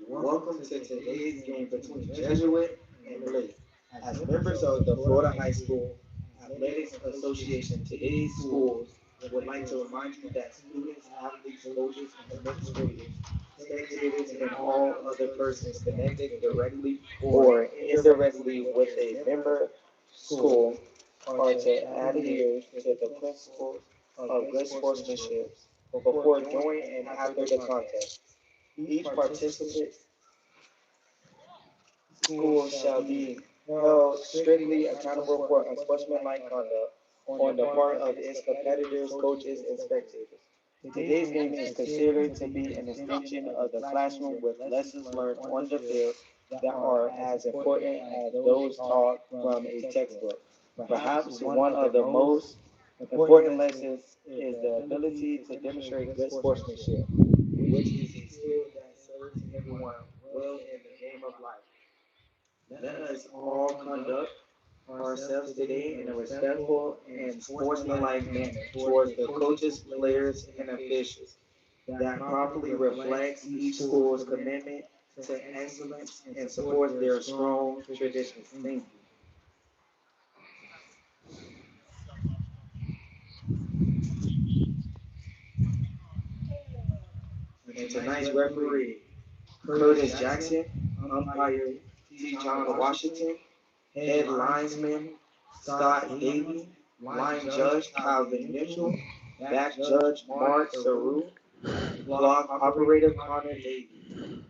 Welcome to today's game between Jesuit and Blake. As members of the Florida High School Athletics Association, today's schools would like to remind you that students, athletes, coaches, administrators, spectators, and all other persons connected directly or indirectly with a member school are to adhere to the principles of good sportsmanship before, during, and after the contest. Each participant school shall be held strictly accountable for unsportsmanlike conduct on the part of its competitors, coaches, and spectators. Today's game is considered to be an extension of the classroom with lessons learned on the field that are as important as those taught from a textbook. Perhaps one of the most important lessons is the ability to demonstrate good sportsmanship, which is a skill that serves everyone well in the game of life. Let us all conduct ourselves today in a respectful and sportsmanlike manner towards the coaches, players, and officials that properly reflects each school's commitment to excellence and supports their strong traditions. Thank you. And tonight's referee, Curtis Jackson, umpire T. John Washington, head linesman Scott Davey, line judge Calvin Mitchell, back judge Mark Saru, block operator Connor Davey.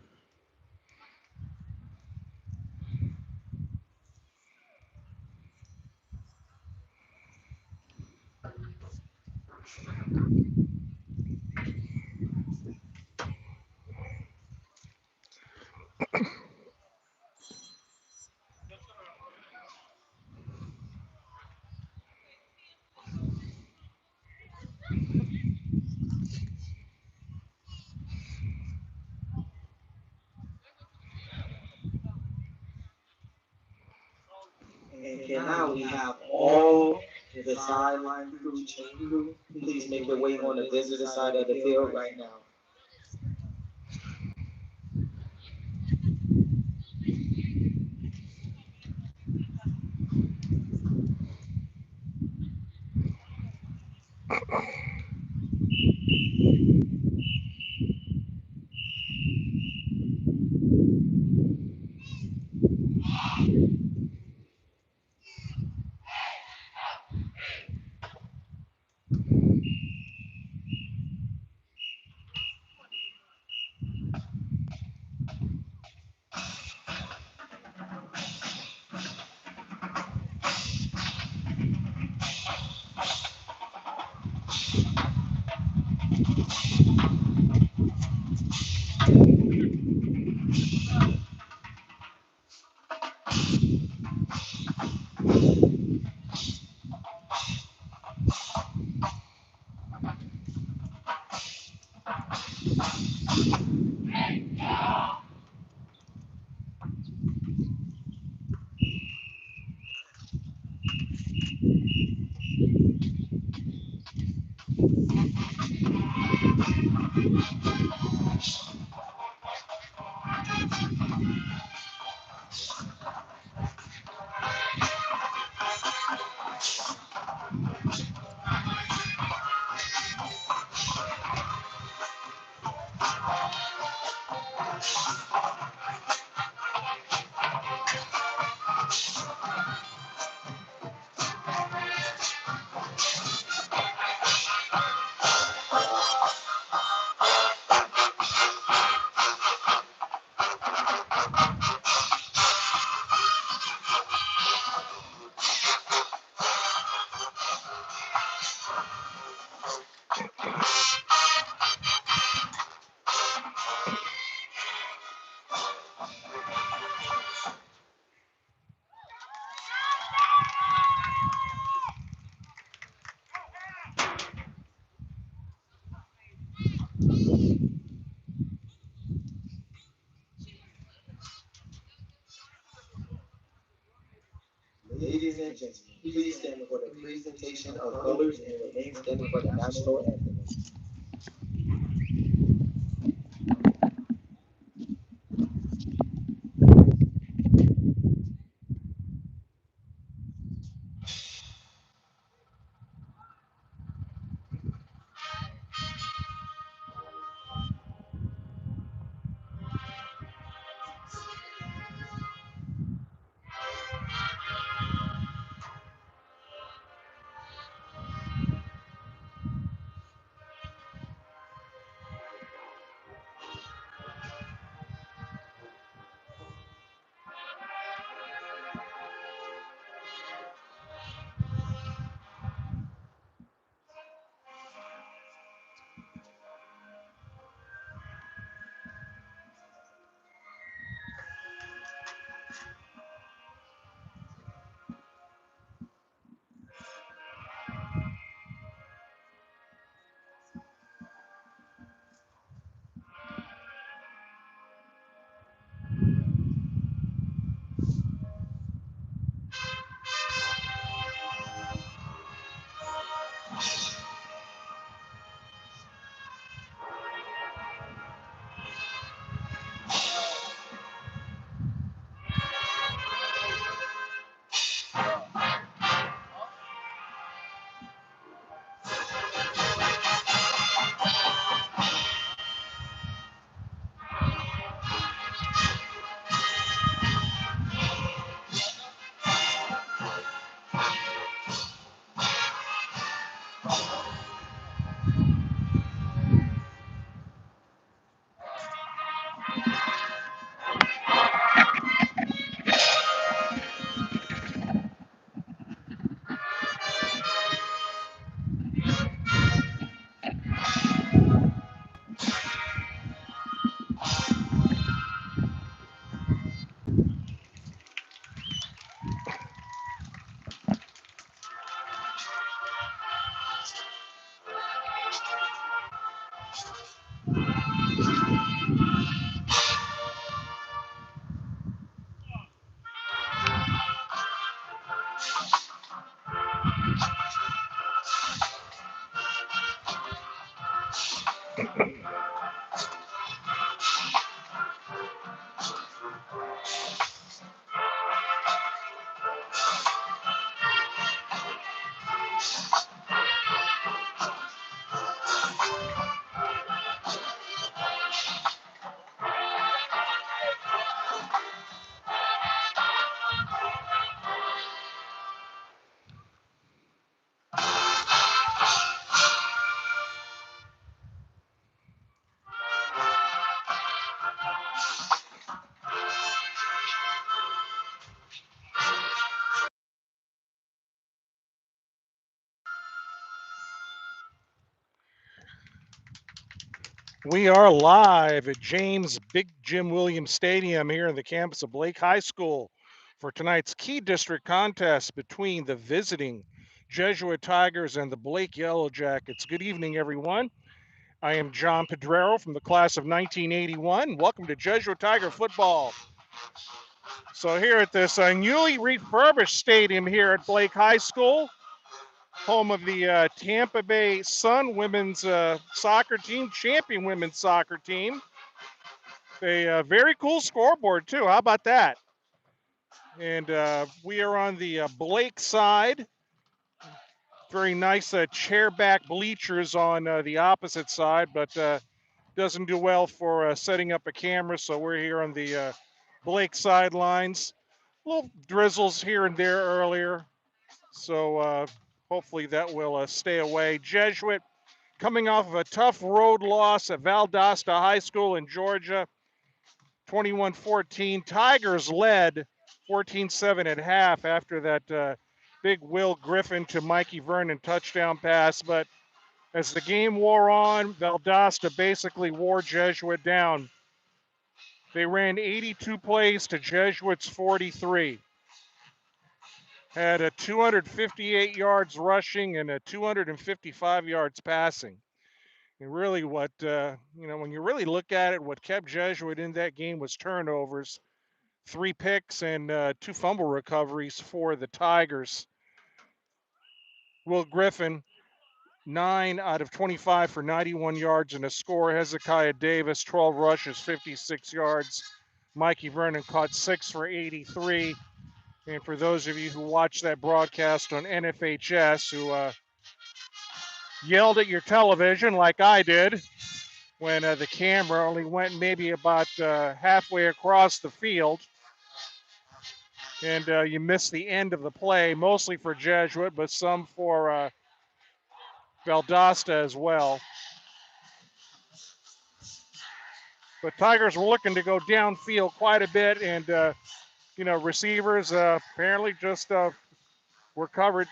And now we have all The sideline crew, chain crew, please make your way on the visitor side of the field right now. Ladies and gentlemen, please stand for the presentation of colors and remain standing for the national anthem. We are live at James Big Jim Williams Stadium here in the campus of Blake High School for tonight's Key District contest between the visiting Jesuit Tigers and the Blake Yellow Jackets. Good evening, everyone. I am John Pedrero from the class of 1981. Welcome to Jesuit Tiger football. So here at this newly refurbished stadium here at Blake High School, home of the Tampa Bay Sun women's soccer team, champion women's soccer team. A very cool scoreboard, too. How about that? And we are on the Blake side. Very nice chair-back bleachers on the opposite side, but doesn't do well for setting up a camera, so we're here on the Blake sidelines. Little drizzles here and there earlier, so hopefully that will stay away. Jesuit coming off of a tough road loss at Valdosta High School in Georgia, 21-14. Tigers led 14-7 at half after that big Will Griffin to Mikey Vernon touchdown pass. But as the game wore on, Valdosta basically wore Jesuit down. They ran 82 plays to Jesuit's 43. Had a 258 yards rushing and a 255 yards passing. And really what, when you really look at it, what kept Jesuit in that game was turnovers. 3 picks and 2 fumble recoveries for the Tigers. Will Griffin, 9 out of 25 for 91 yards and a score. Hezekiah Davis, 12 rushes, 56 yards. Mikey Vernon caught 6 for 83. And for those of you who watched that broadcast on NFHS, who yelled at your television like I did when the camera only went maybe about halfway across the field, and you missed the end of the play, mostly for Jesuit, but some for Valdosta as well. But Tigers were looking to go downfield quite a bit, and receivers apparently just were covered.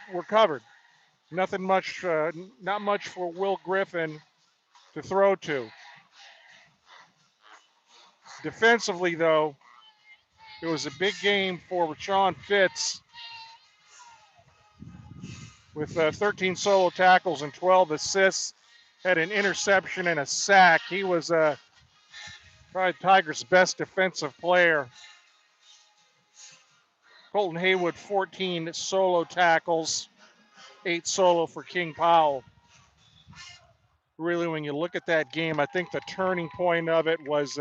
Nothing much, not much for Will Griffin to throw to. Defensively, though, it was a big game for Rashawn Fitz with 13 solo tackles and 12 assists. Had an interception and a sack. He was probably Tigers' best defensive player. Colton Haywood, 14 solo tackles, 8 solo for King Powell. Really, when you look at that game, I think the turning point of it was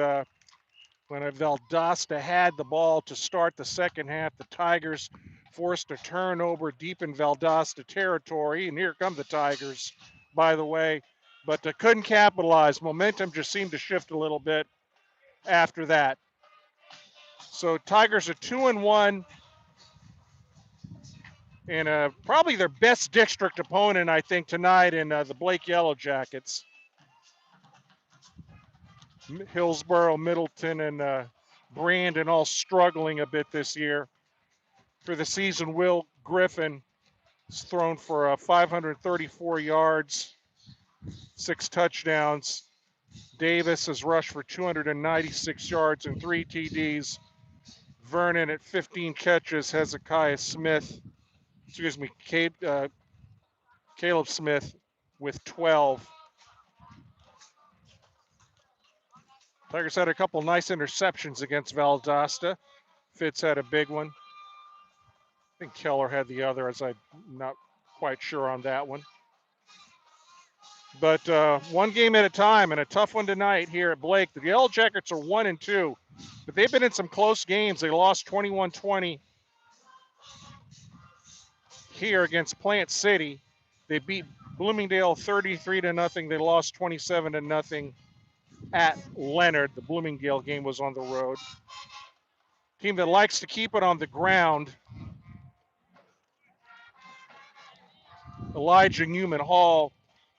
when Valdosta had the ball to start the second half. The Tigers forced a turnover deep in Valdosta territory, and here come the Tigers, by the way, but they couldn't capitalize. Momentum just seemed to shift a little bit after that. So Tigers are 2-1, and probably their best district opponent, I think, tonight in the Blake Yellow Jackets. Hillsborough, Middleton, and Brandon all struggling a bit this year. For the season, Will Griffin has thrown for 534 yards, 6 touchdowns. Davis has rushed for 296 yards and 3 TDs. Vernon at 15 catches. Hezekiah Smith, Caleb Smith with 12. Tigers had a couple nice interceptions against Valdosta. Fitz had a big one. I think Keller had the other, as I'm not quite sure on that one. But one game at a time, and a tough one tonight here at Blake. The Yellow Jackets are 1-2, but they've been in some close games. They lost 21-20 here against Plant City. They beat Bloomingdale 33-0. They lost 27-0 at Leonard. The Bloomingdale game was on the road. Team that likes to keep it on the ground. Elijah Newman Hall,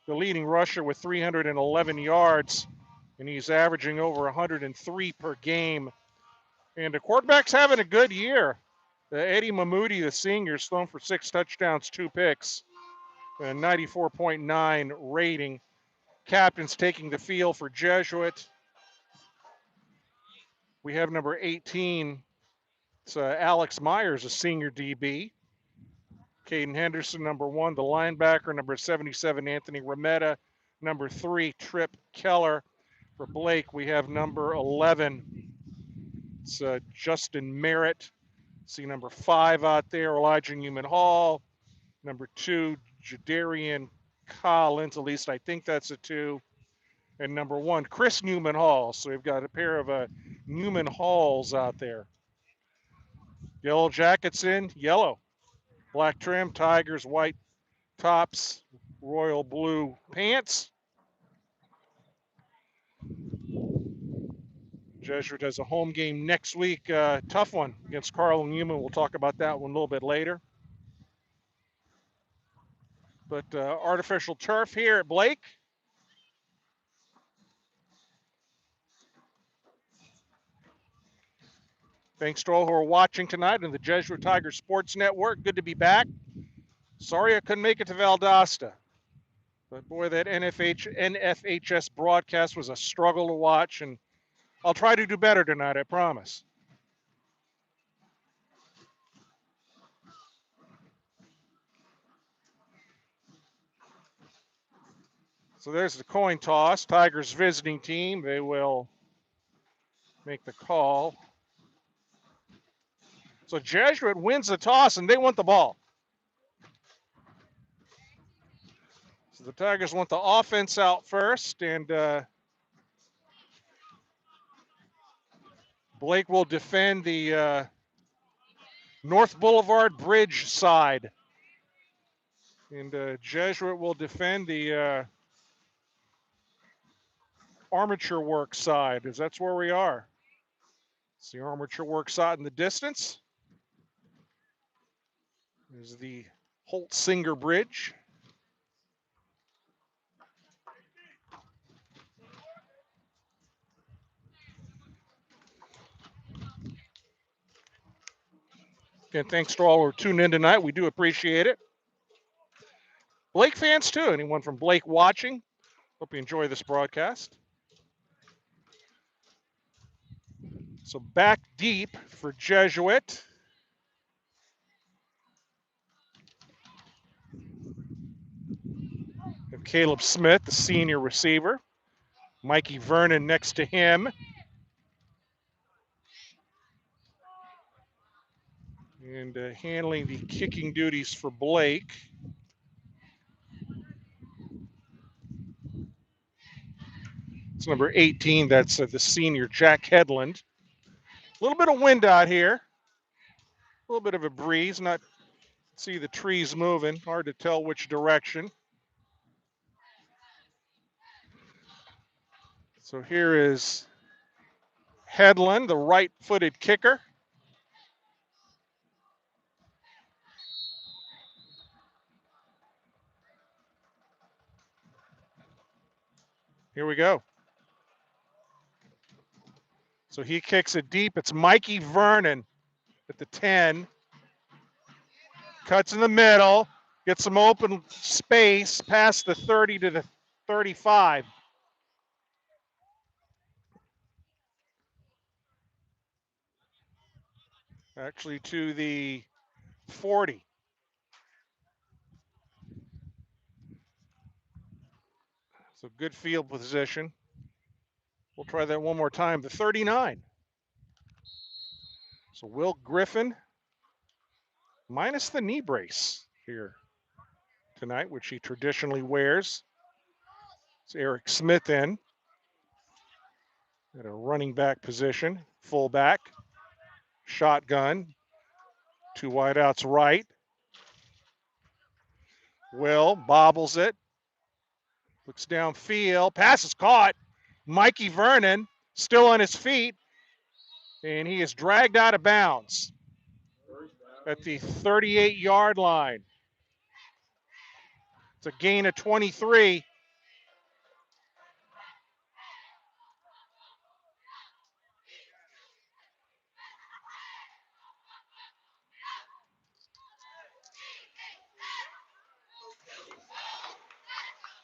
the leading rusher with 311 yards, and he's averaging over 103 per game. And the quarterback's having a good year. Eddie Mahmoudi, the senior, is thrown for 6 touchdowns, 2 picks, a 94.9 rating. Captain's taking the field for Jesuit. We have number 18. It's Alex Myers, a senior DB. Caden Henderson, number 1, the linebacker. Number 77, Anthony Remetta. Number 3, Trip Keller. For Blake, we have number 11. It's Justin Merritt. See number 5 out there, Elijah Newman Hall. Number 2, Jadarian Collins. At least I think that's a 2. And number 1, Chris Newman Hall. So we've got a pair of Newman Halls out there. Yellow Jackets in yellow. Black trim, Tigers, white tops, royal blue pants. Jesuit has a home game next week. Tough one against Carl Newman. We'll talk about that one a little bit later. But artificial turf here at Blake. Thanks to all who are watching tonight on the Jesuit Tiger Sports Network. Good to be back. Sorry I couldn't make it to Valdosta. But boy, that NFHS broadcast was a struggle to watch, and I'll try to do better tonight, I promise. So there's the coin toss. Tigers visiting team. They will make the call. So Jesuit wins the toss, and they want the ball. So the Tigers want the offense out first, and Blake will defend the North Boulevard Bridge side. And Jesuit will defend the armature work side, because that's where we are. It's the armature work side in the distance. There's the Holt-Singer Bridge. Again, thanks to all who are tuned in tonight. We do appreciate it. Blake fans too. Anyone from Blake watching? Hope you enjoy this broadcast. So back deep for Jesuit. We have Caleb Smith, the senior receiver. Mikey Vernon next to him. And handling the kicking duties for Blake. It's number 18. That's the senior, Jack Headland. A little bit of wind out here. A little bit of a breeze. Not see the trees moving. Hard to tell which direction. So here is Headland, the right-footed kicker. Here we go. So he kicks it deep. It's Mikey Vernon at the 10. Cuts in the middle. Gets some open space past the 30 to the 35. Actually to the 40. So good field position. We'll try that one more time. The 39. So Will Griffin, minus the knee brace here tonight, which he traditionally wears. It's Eric Smith in at a running back position, fullback, shotgun, two wideouts right. Will bobbles it, looks downfield, pass is caught. Mikey Vernon still on his feet, and he is dragged out of bounds at the 38-yard line. It's a gain of 23.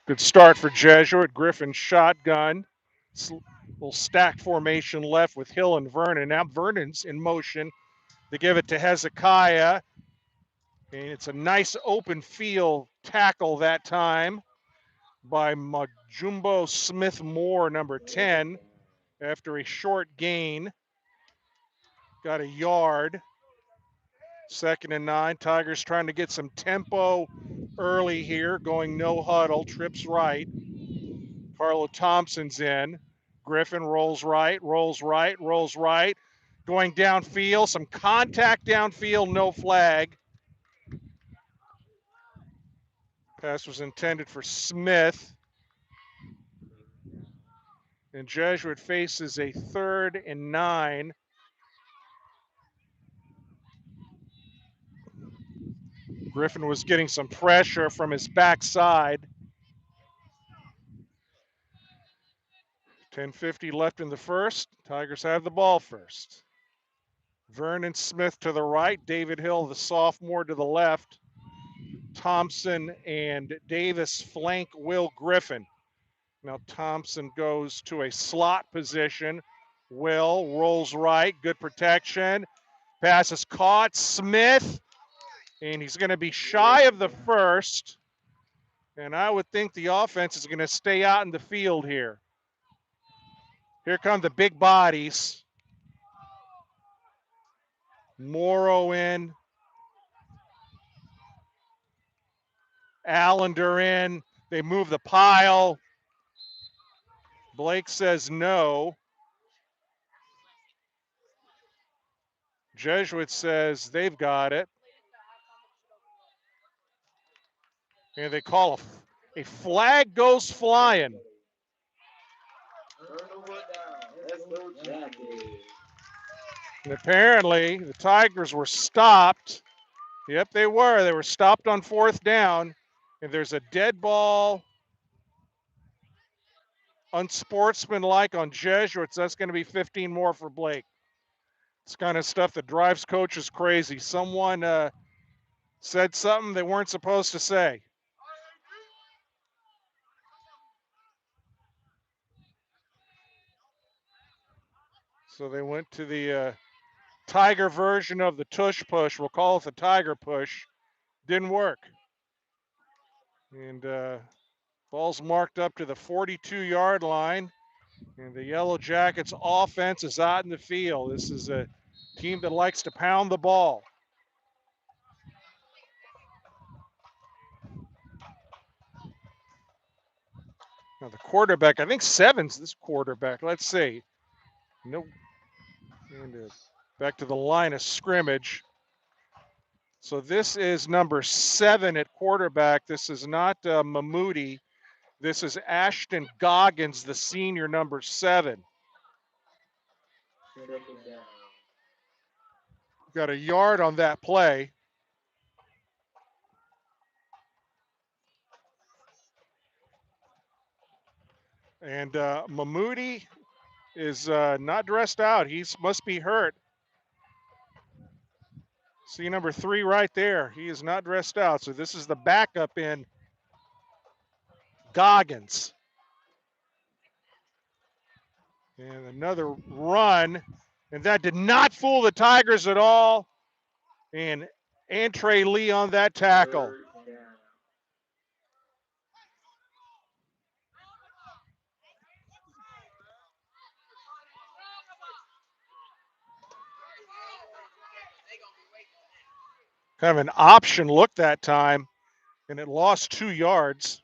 Good start for Jesuit. Griffin shotgun. Little stacked formation left with Hill and Vernon. Now Vernon's in motion. They give it to Hezekiah. And it's a nice open field tackle that time by Majumbo Smith Moore, number 10, after a short gain. Got a yard. 2nd and 9. Tigers trying to get some tempo early here, going no huddle, trips right. Carlo Thompson's in. Griffin rolls right, rolls right, rolls right. Going downfield, some contact downfield, no flag. Pass was intended for Smith. And Jesuit faces a 3rd and 9. Griffin was getting some pressure from his backside. 10:50 left in the first. Tigers have the ball first. Vernon Smith to the right. David Hill, the sophomore, to the left. Thompson and Davis flank Will Griffin. Now Thompson goes to a slot position. Will rolls right. Good protection. Pass is caught. Smith. And he's going to be shy of the first. And I would think the offense is going to stay out in the field here. Here come the big bodies. Morrow in. Allender in. They move the pile. Blake says no. Jesuit says they've got it. And they call a flag goes flying. And apparently the Tigers were stopped. Yep, they were. They were stopped on 4th down. And there's a dead ball, unsportsmanlike on Jesuits. That's going to be 15 more for Blake. It's kind of stuff that drives coaches crazy. Someone said something they weren't supposed to say. So they went to the Tiger version of the tush push. We'll call it the Tiger push. Didn't work. And ball's marked up to the 42-yard line. And the Yellow Jackets offense is out in the field. This is a team that likes to pound the ball. Now the quarterback, I think 7's this quarterback. Let's see. Nope. And back to the line of scrimmage. So this is number 7 at quarterback. This is not Mahmoudi. This is Ashton Goggins, the senior, number 7. Got a yard on that play. And Mahmoudi is not dressed out. He must be hurt. See number 3 right there. He is not dressed out. So this is the backup in Goggins. And another run. And that did not fool the Tigers at all. And Antre Lee on that tackle. Kind of an option look that time. And it lost 2 yards.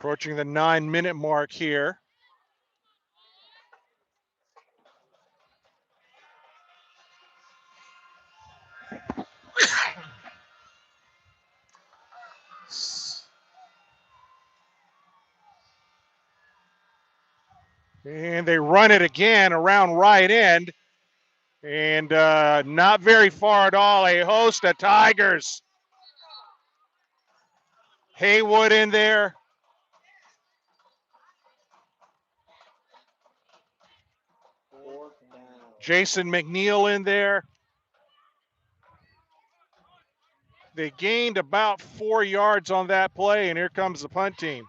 Approaching the 9-minute mark here. And they run it again around right end. And not very far at all. A host of Tigers. Haywood in there. Jason McNeil in there. They gained about 4 yards on that play, and here comes the punt team.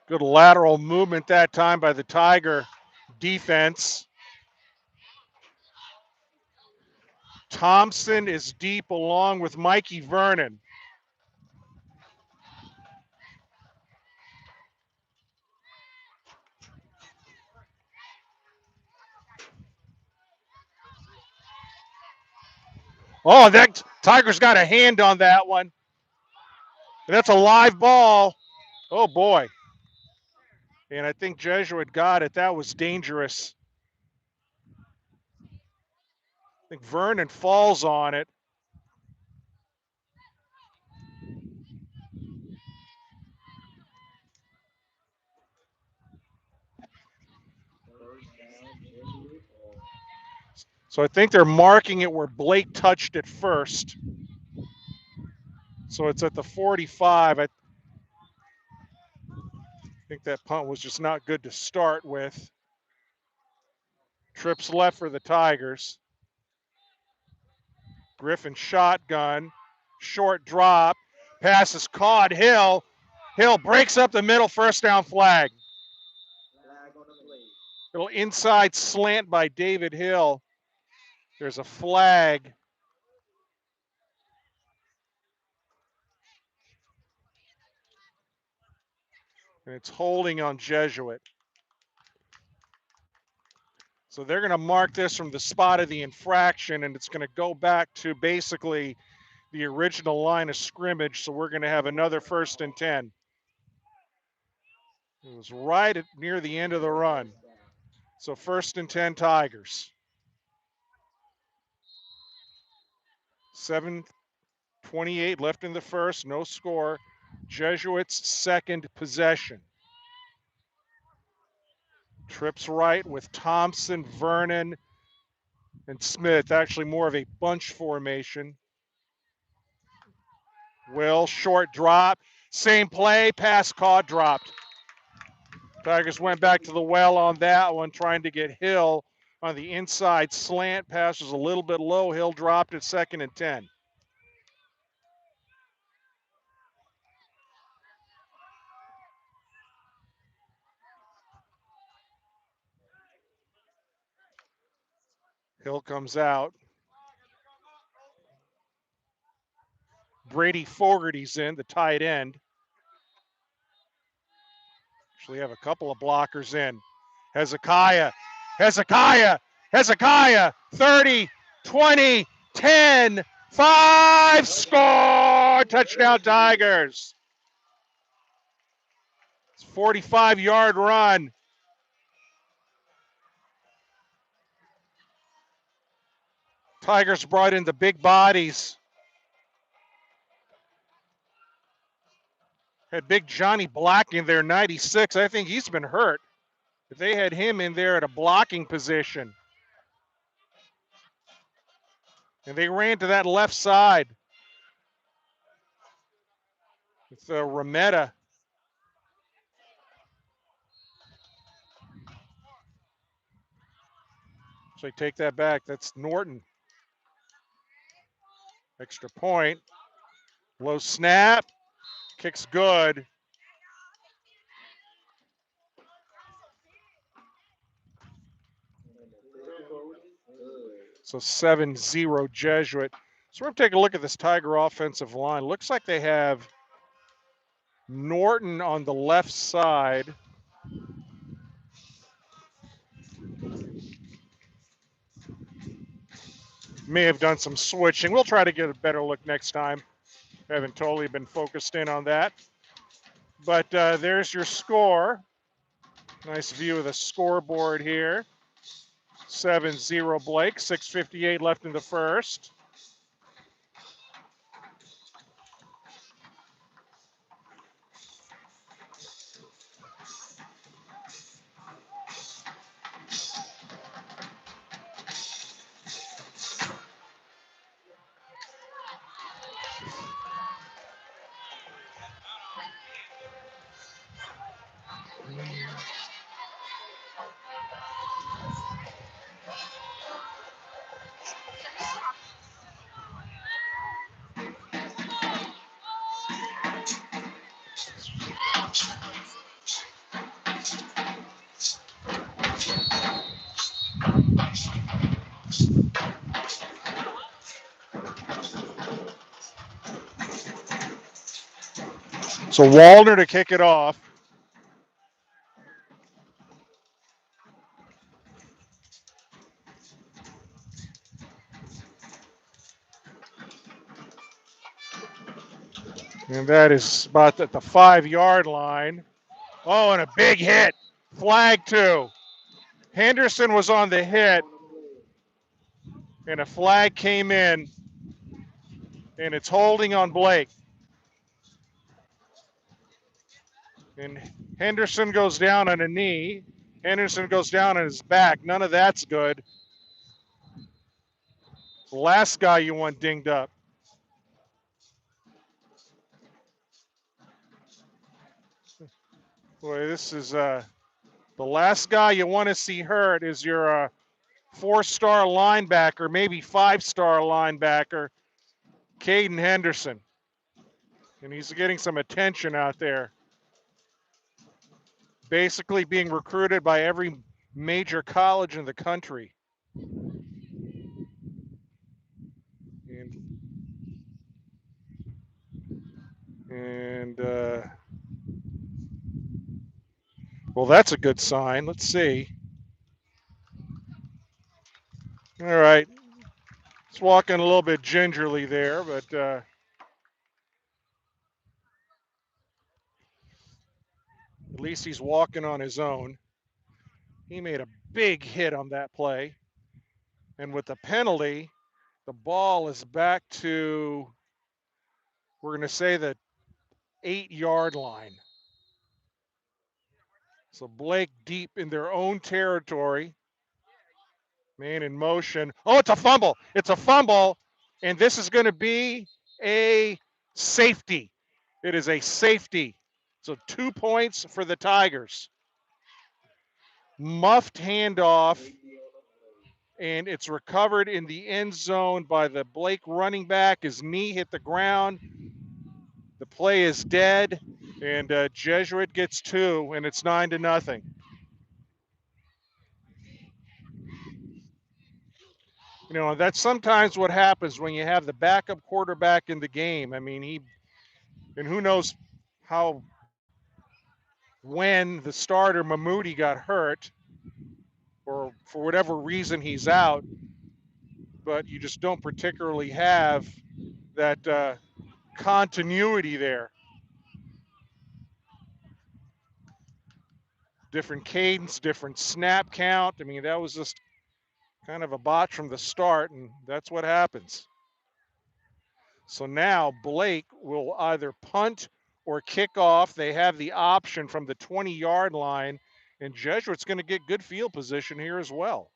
Good lateral movement that time by the Tiger defense. Thompson is deep along with Mikey Vernon. Oh, that Tiger's got a hand on that one. That's a live ball. Oh, boy. And I think Jesuit got it. That was dangerous. I think Vernon falls on it. So I think they're marking it where Blake touched it first. So it's at the 45. I think that punt was just not good to start with. Trips left for the Tigers. Griffin shotgun. Short drop. Pass is caught. Hill. Hill breaks up the middle. First down flag. Little inside slant by David Hill. There's a flag. And it's holding on Jesuit. So they're going to mark this from the spot of the infraction, and it's going to go back to basically the original line of scrimmage. So we're going to have another 1st and 10. It was right near the end of the run. So 1st and 10 Tigers. 7:28 left in the first, no score. Jesuits' second possession. Trips right with Thompson, Vernon, and Smith. Actually more of a bunch formation. Will, short drop. Same play, pass caught, dropped. Tigers went back to the well on that one, trying to get Hill on the inside slant. Pass was a little bit low. Hill dropped it, 2nd and 10. Hill comes out. Brady Fogarty's in, the tight end. Actually have a couple of blockers in. Hezekiah, 30, 20, 10, 5, score! Touchdown Tigers. It's a 45-yard run. Tigers brought in the big bodies. Had big Johnny Black in there, 96. I think he's been hurt. But they had him in there at a blocking position. And they ran to that left side with Rametta. So they take that back. That's Norton. Extra point. Low snap. Kicks good. So 7-0 Jesuit. So we're going to take a look at this Tiger offensive line. Looks like they have Norton on the left side. may have done some switching. We'll try to get a better look next time. Haven't totally been focused in on that. But there's your score. Nice view of the scoreboard here. 7-0 Blake, 6:58 left in the first. So Waldner to kick it off. And that is about at the 5-yard line. Oh, and a big hit. Flag 2. Henderson was on the hit, and a flag came in, and it's holding on Blake. And Henderson goes down on a knee. Henderson goes down on his back. None of that's good. The last guy you want dinged up. Boy, this is the last guy you want to see hurt is your 4-star linebacker, maybe 5-star linebacker, Caden Henderson. And he's getting some attention out there. Basically being recruited by every major college in the country. And well, that's a good sign. Let's see. All right. It's walking a little bit gingerly there, but at least he's walking on his own. He made a big hit on that play. And with the penalty, the ball is back to, we're going to say, the 8-yard line. So Blake deep in their own territory. Man in motion. Oh, it's a fumble. It's a fumble. And this is going to be a safety. It is a safety. So 2 points for the Tigers. Muffed handoff. And it's recovered in the end zone by the Blake running back. His knee hit the ground. The play is dead. And Jesuit gets 2, and it's 9-0. You know, that's sometimes what happens when you have the backup quarterback in the game. I mean, and who knows when the starter Mahmoudi got hurt, or for whatever reason he's out, but you just don't particularly have that continuity there. Different cadence, different snap count. I mean, that was just kind of a botch from the start, and that's what happens. So now Blake will either punt or kick off. They have the option from the 20-yard line, and Jesuit's going to get good field position here as well.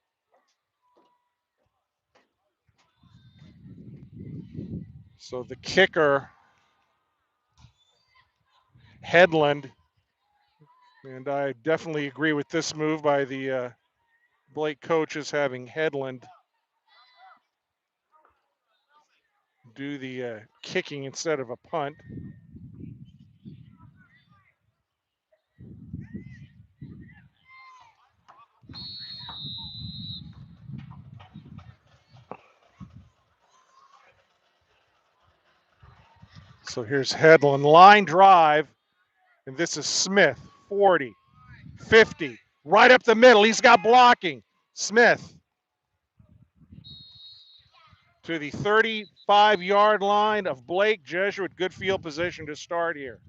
So the kicker, Headland, and I definitely agree with this move by the Blake coaches, having Headland do the kicking instead of a punt. So here's Headland, line drive, and this is Smith, 40, 50, right up the middle. He's got blocking. Smith. to the 35-yard line of Blake. Jesuit, good field position to start here.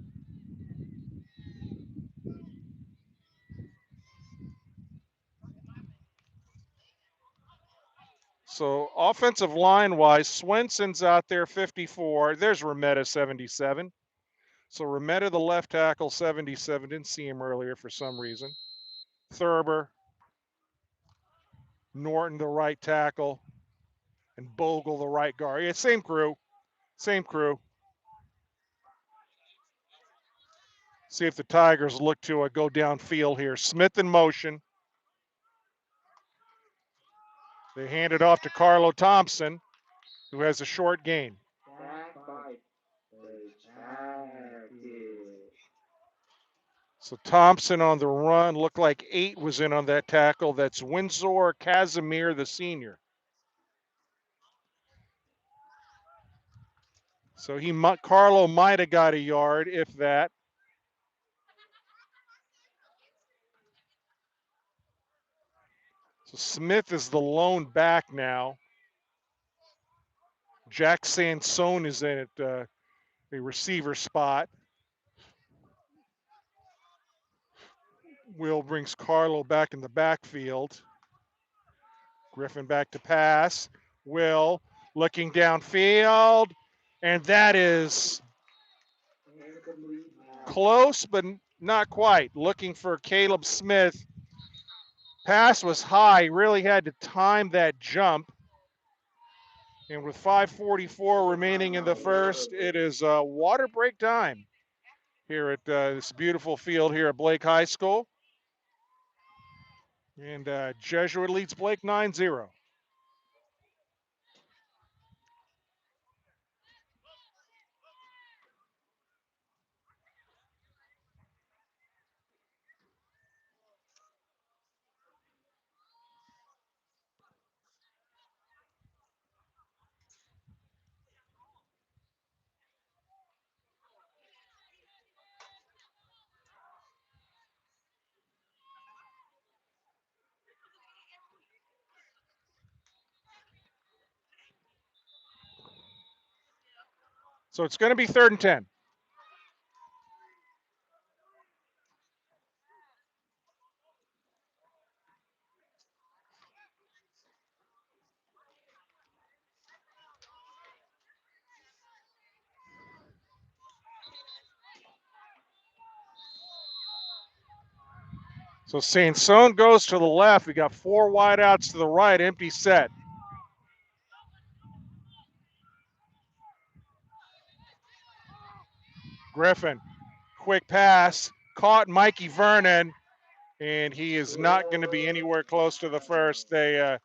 So offensive line-wise, Swenson's out there 54. There's Remetta 77. So Remetta, the left tackle, 77. Didn't see him earlier for some reason. Thurber, Norton, the right tackle, and Bogle, the right guard. Yeah, same crew. Same crew. See if the Tigers look to go downfield here. Smith in motion. They hand it off to Carlo Thompson, who has a short gain. So Thompson on the run. Looked like 8 was in on that tackle. That's Windsor Casimir, the senior. So Carlo might have got a yard, if that. So Smith is the lone back now. Jack Sansone is in at a receiver spot. Will brings Carlo back in the backfield. Griffin back to pass. Will looking downfield. And that is close, but not quite. Looking for Caleb Smith. Pass was high. Really had to time that jump. And with 5:44 remaining in the first, it is water break time here at this beautiful field here at Blake High School. And Jesuit leads Blake 9-0. So it's going to be 3rd and 10. So Sansone goes to the left. We got 4 wideouts to the right, empty set. Griffin, quick pass, caught Mikey Vernon, and he is not going to be anywhere close to the first. They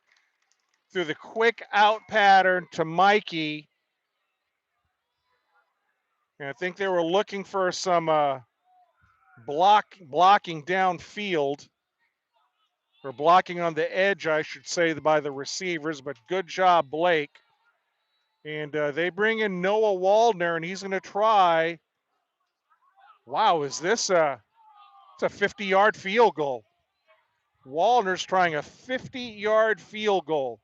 threw the quick out pattern to Mikey, and I think they were looking for some blocking downfield, or blocking on the edge, I should say, by the receivers, but good job, Blake. And they bring in Noah Waldner, and he's going to try. Wow, is this it's a 50-yard field goal. Waldner's trying a 50-yard field goal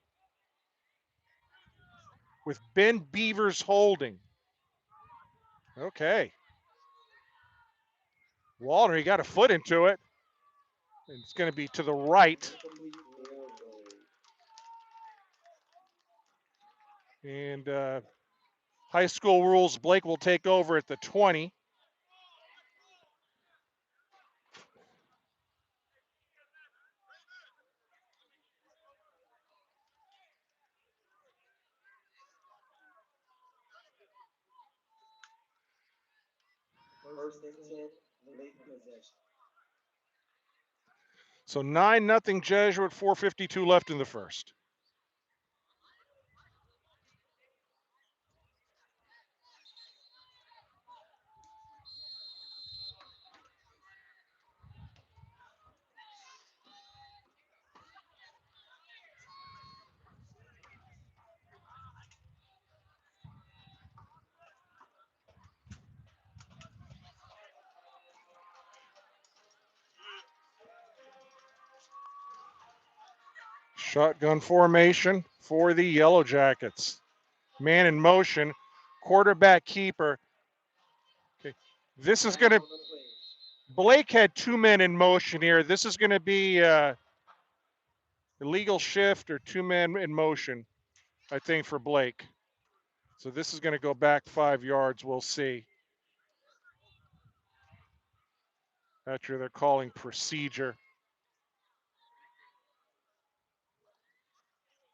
with Ben Beavers holding. Okay. Waldner, he got a foot into it. It's going to be to the right. And high school rules, Blake will take over at the 20. So 9-0 Jesuit, 4:52 left in the first. Shotgun formation for the Yellow Jackets. Man in motion. Quarterback keeper. Okay. This is going to, Blake had 2 men in motion here. This is going to be illegal shift or 2 men in motion, I think, for Blake. So this is going to go back 5 yards. We'll see. After they're calling procedure.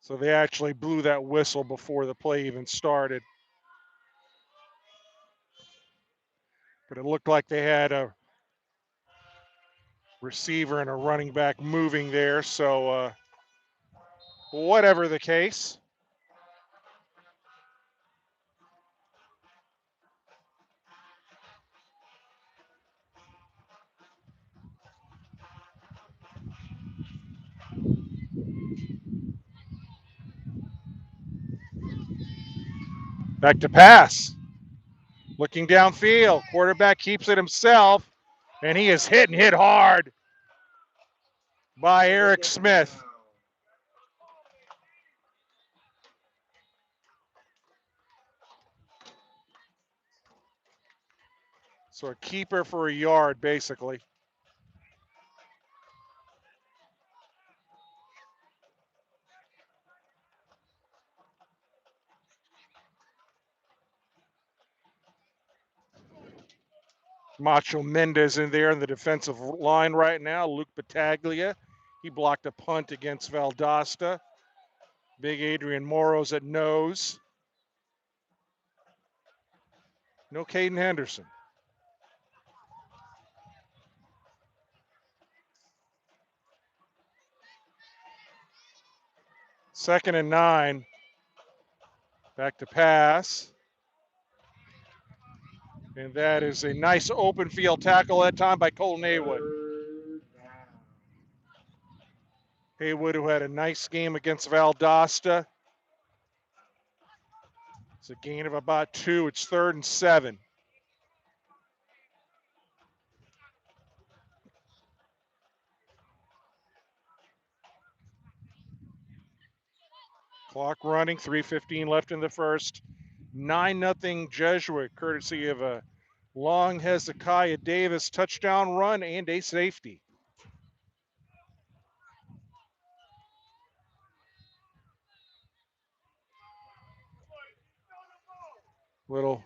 So they actually blew that whistle before the play even started. But it looked like they had a receiver and a running back moving there. So whatever the case. Back to pass. Looking downfield. Quarterback keeps it himself. And he is hit and hit hard by Eric Smith. So a keeper for a yard, basically. Macho Mendez in there in the defensive line right now. Luke Battaglia. He blocked a punt against Valdosta. Big Adrian Moro's at nose. No Caden Henderson. Second and 9. Back to pass. And that is a nice open field tackle that time by Colton Haywood. Haywood, who had a nice game against Valdosta. It's a gain of about 2. It's 3rd and 7. Clock running, 3:15 left in the first. 9-0 Jesuit, courtesy of a long Hezekiah Davis touchdown run and a safety. Little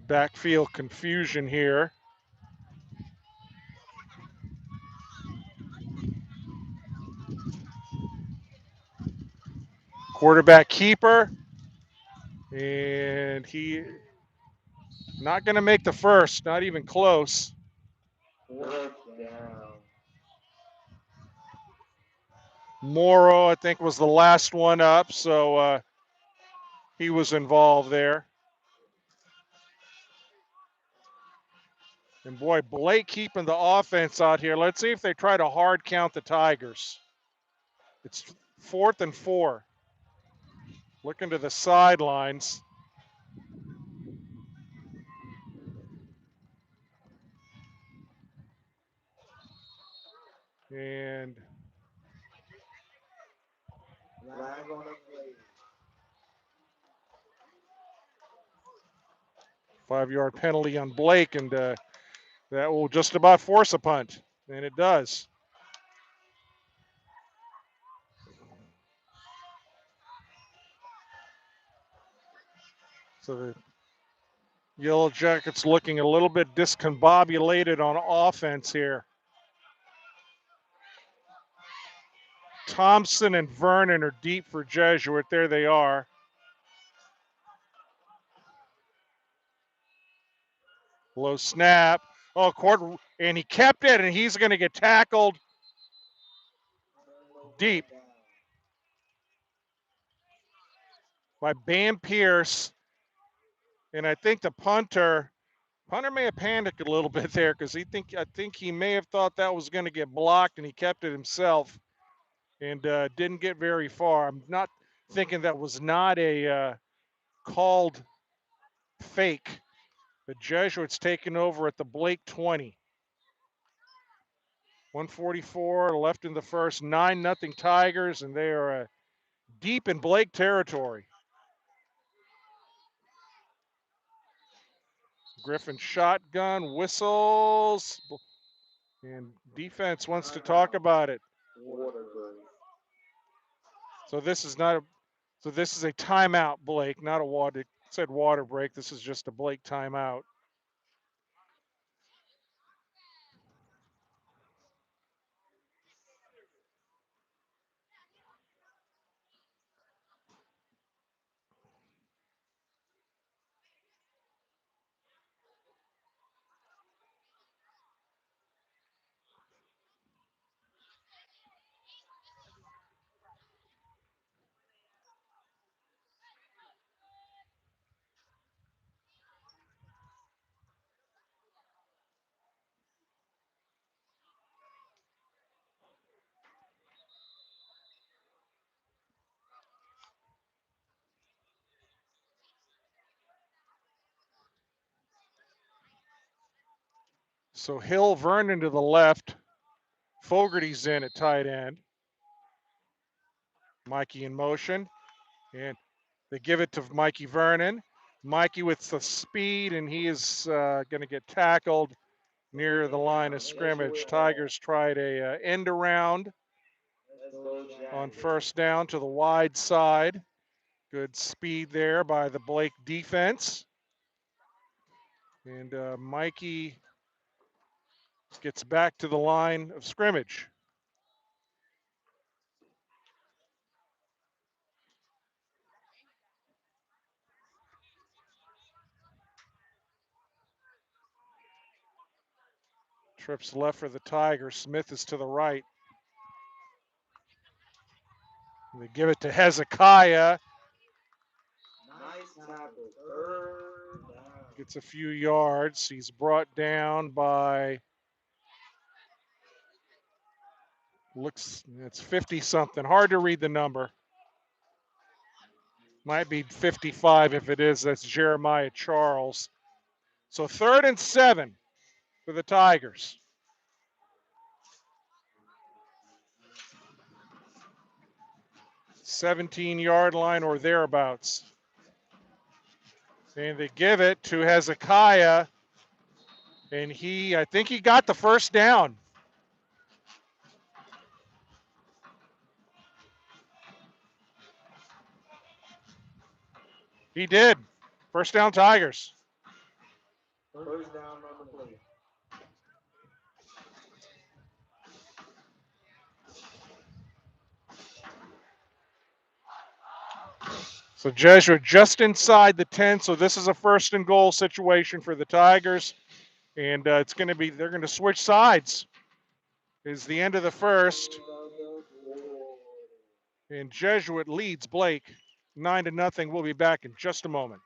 backfield confusion here. Quarterback keeper. And he not going to make the first, not even close. Moro, I think, was the last one up, so he was involved there. And boy, Blake keeping the offense out here. Let's see if they try to hard count the Tigers. It's 4th and 4. Looking to the sidelines. And 5-yard penalty on Blake, and that will just about force a punt. And it does. So the Yellow Jackets looking a little bit discombobulated on offense here. Thompson and Vernon are deep for Jesuit. There they are. Low snap. Oh, and he kept it, and he's going to get tackled deep by Bam Pierce. And I think the punter may have panicked a little bit there because I think he may have thought that was going to get blocked, and he kept it himself and didn't get very far. I'm not thinking that was not a called fake. The Jesuits taking over at the Blake 20. 144 left in the first. 9-0 Tigers, and they are deep in Blake territory. Griffin shotgun, whistles, and defense wants to talk about it. Water break. So this is not a so this is a timeout, Blake, not a water. It said water break. This is just a Blake timeout. So Hill, Vernon to the left. Fogarty's in at tight end. Mikey in motion. And they give it to Mikey Vernon. Mikey with the speed, and he is going to get tackled near the line of scrimmage. Tigers tried a end around Let's go, on Jackets. first down to the wide side. Good speed there by the Blake defense. And Mikey gets back to the line of scrimmage. Trips left for the Tigers. Smith is to the right. They give it to Hezekiah. Nice tackle. Third down. Gets a few yards. He's brought down by, looks, it's 50 something. Hard to read the number. Might be 55 if it is. That's Jeremiah Charles. So 3rd and 7 for the Tigers. 17-yard line or thereabouts. And they give it to Hezekiah. And I think he got the first down. He did. First down, Tigers. First down on the play. So Jesuit just inside the 10. So this is a 1st and goal situation for the Tigers. And it's going to be, they're going to switch sides. Is the end of the first. And Jesuit leads Blake 9-0. We'll be back in just a moment.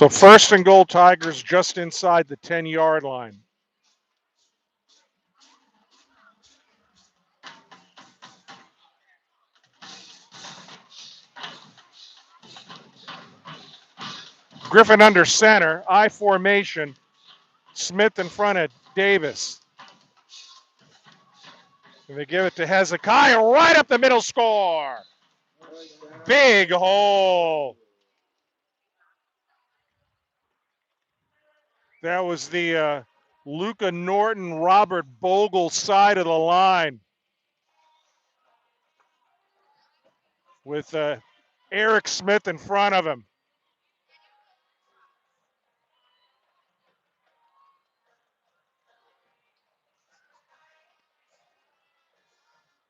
So 1st and goal, Tigers just inside the 10-yard line. Griffin under center, I formation. Smith in front of Davis. And they give it to Hezekiah right up the middle, score. Big hole. That was the Luca Norton, Robert Bogle side of the line with Eric Smith in front of him.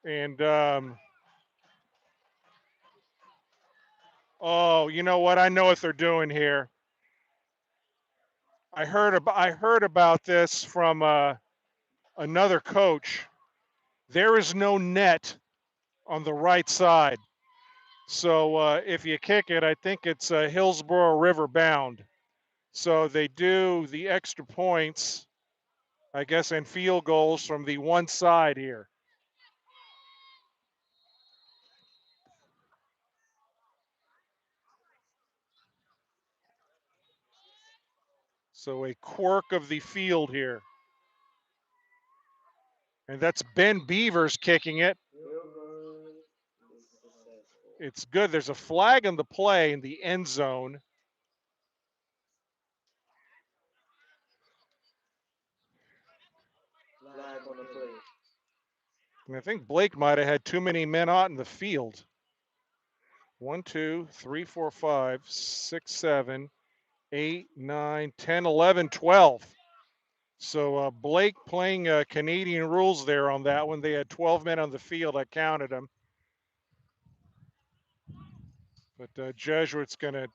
And, oh, you know what? I know what they're doing here. I heard about this from another coach. There is no net on the right side. So if you kick it, I think it's Hillsborough River bound. So they do the extra points, I guess, and field goals from the one side here. So a quirk of the field here. And that's Ben Beavers kicking it. It's good. There's a flag on the play in the end zone. Flag on the play. And I think Blake might have had too many men out in the field. 1, 2, 3, 4, 5, 6, 7, 8, 9, 10, 11, 12. So Blake playing Canadian rules there on that one. They had 12 men on the field. I counted them. But Jesuit's going to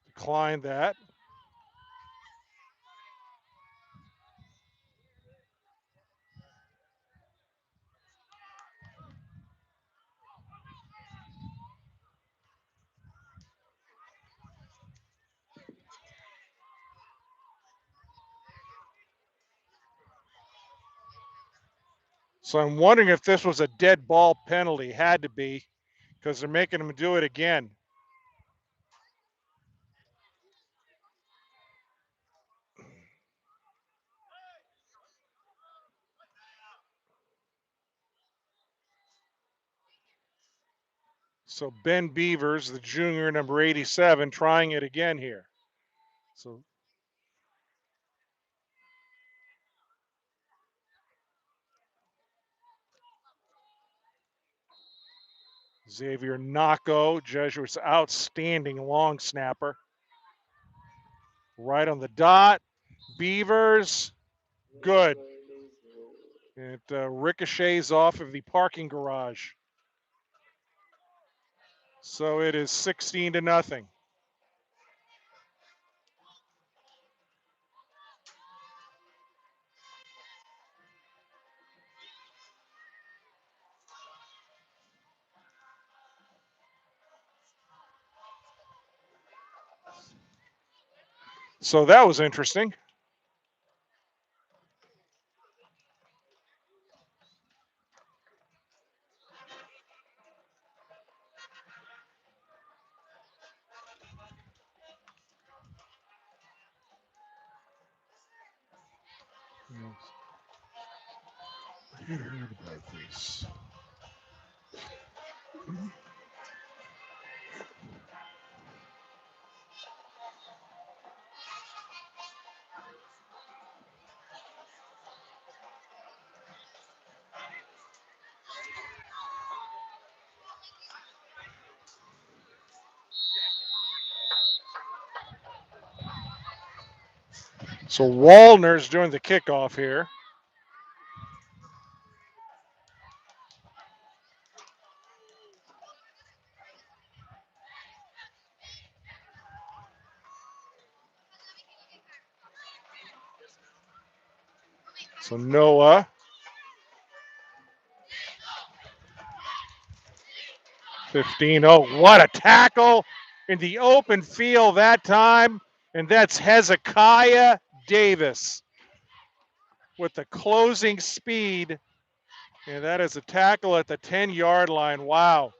decline that. So I'm wondering if this was a dead ball penalty. Had to be, because they're making him do it again. So Ben Beavers, the junior, number 87, trying it again here. So Xavier Naco, Jesuits' outstanding long snapper. Right on the dot. Beavers, good. It ricochets off of the parking garage. So it is 16-0. So that was interesting. I heard about this. So Wallner's doing the kickoff here. So Noah. 15. Oh, what a tackle in the open field that time. And that's Hezekiah Davis with the closing speed. And that is a tackle at the 10-yard line. Wow.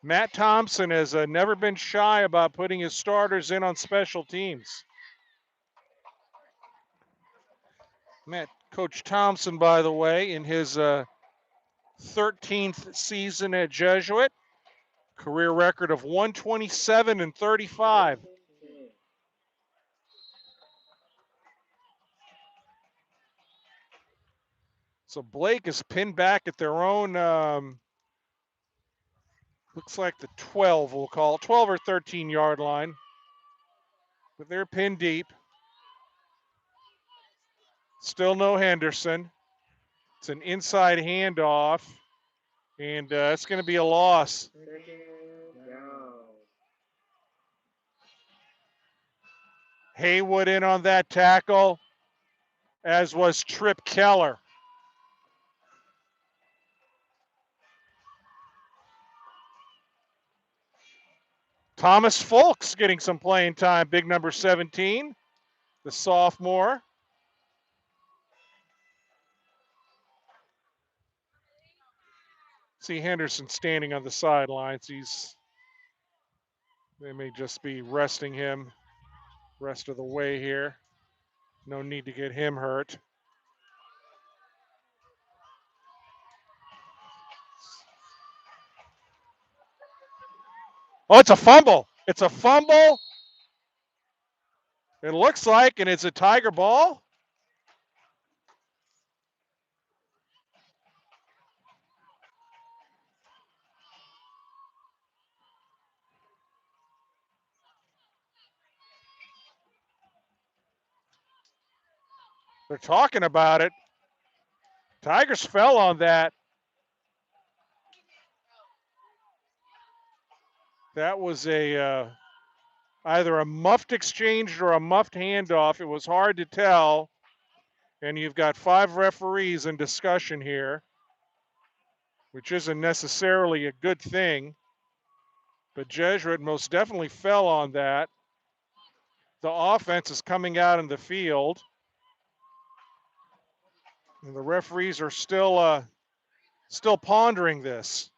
Matt Thompson has never been shy about putting his starters in on special teams. Coach Thompson, by the way, in his 13th season at Jesuit, career record of 127 and 35. So Blake is pinned back at their own, looks like the 12, we'll call it, 12 or 13-yard line. But they're pinned deep. Still no Henderson. It's an inside handoff, and it's going to be a loss. Second down. Haywood in on that tackle, as was Trip Keller. Thomas Folks getting some playing time, big number 17, the sophomore. See Henderson standing on the sidelines. They may just be resting him rest of the way here. No need to get him hurt. Oh, it's a fumble. It's a fumble. It looks like, and it's a Tiger ball. They're talking about it. Tigers fell on that. That was either a muffed exchange or a muffed handoff. It was hard to tell. And you've got 5 referees in discussion here, which isn't necessarily a good thing. But Jesuit most definitely fell on that. The offense is coming out in the field. And the referees are still pondering this.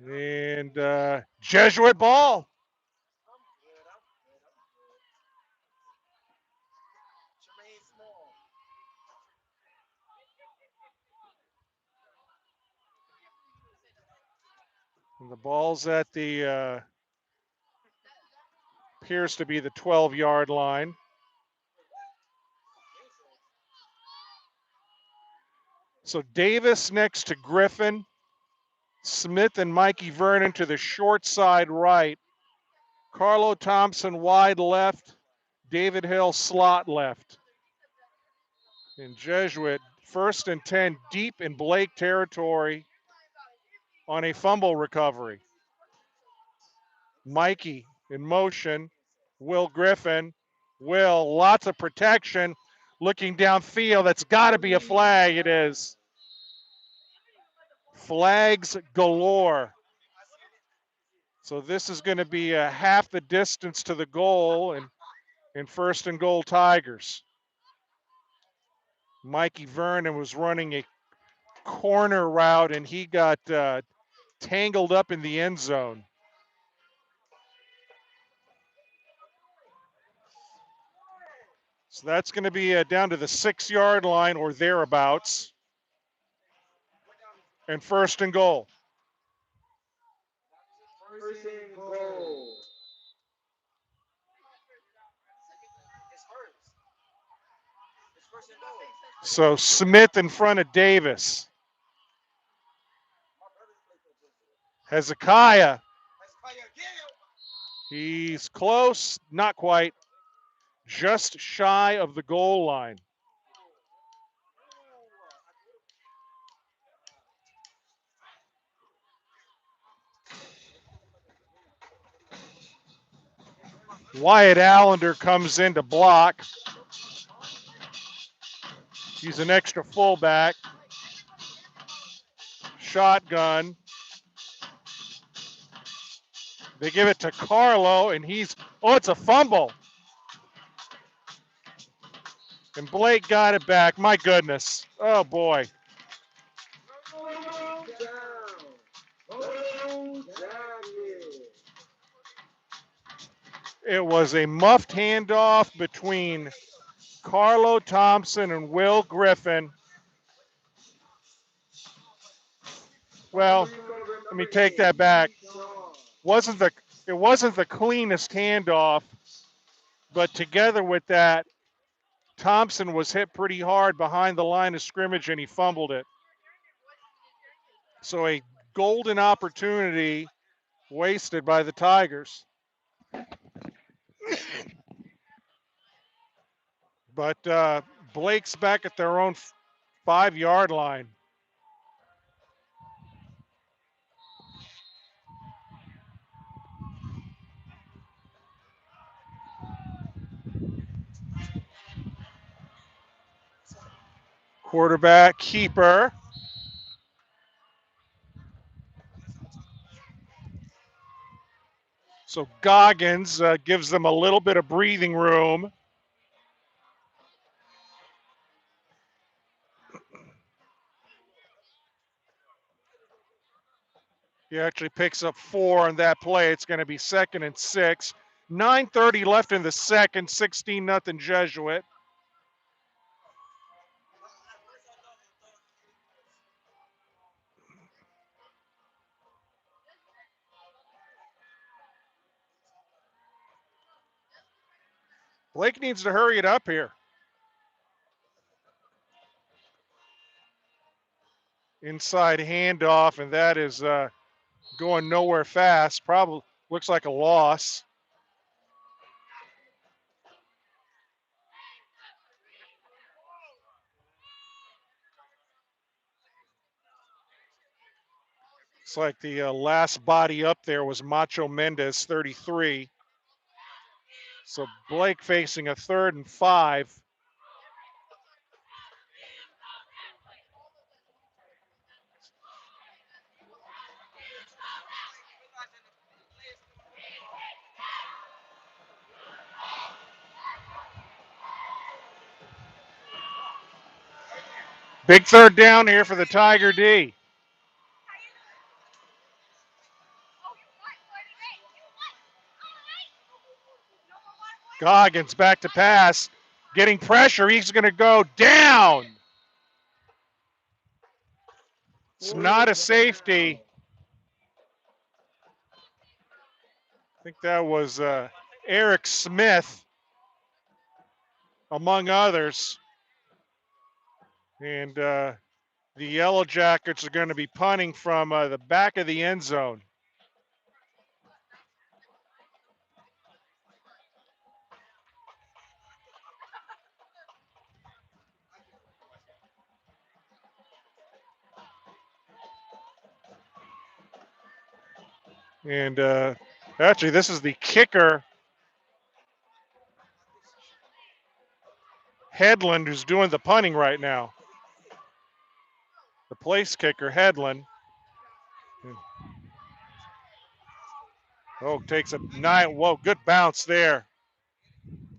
And Jesuit ball. And the ball's at the appears to be the 12-yard line. So Davis next to Griffin. Smith and Mikey Vernon to the short side right. Carlo Thompson wide left. David Hill slot left. And Jesuit 1st and 10 deep in Blake territory on a fumble recovery. Mikey in motion. Will Griffin. Will, lots of protection. Looking downfield. That's got to be a flag. It is. Flags galore. So this is going to be half the distance to the goal and 1st and goal Tigers. Mikey Vernon was running a corner route and he got tangled up in the end zone. So that's going to be down to the 6-yard line or thereabouts. And 1st and goal. 1st and goal. So Smith in front of Davis. Hezekiah. He's close, not quite. Just shy of the goal line. Wyatt Allender comes in to block. He's an extra fullback. Shotgun. They give it to Carlo, and it's a fumble. And Blake got it back. My goodness. Oh, boy. It was a muffed handoff between Carlo Thompson and Will Griffin. Well, let me take that back. It wasn't the cleanest handoff, But together with that, Thompson was hit pretty hard behind the line of scrimmage and he fumbled it. So a golden opportunity wasted by the Tigers. But Blake's back at their own 5-yard line. Quarterback keeper. So Goggins gives them a little bit of breathing room. He actually picks up 4 on that play. It's going to be 2nd and 6. 9:30 left in the second, 16-0 Jesuit. Blake needs to hurry it up here. Inside handoff, and that is going nowhere fast. Probably looks like a loss. It's like the last body up there was Macho Mendez, 33. So Blake facing a 3rd and 5. Big 3rd down here for the Tiger D. Goggins back to pass, getting pressure. He's going to go down. It's not a safety. I think that was Eric Smith, among others. And the Yellow Jackets are going to be punting from the back of the end zone. And actually, this is the kicker, Headland, who's doing the punting right now. The place kicker, Headland. Oh, takes a 9. Whoa, good bounce there.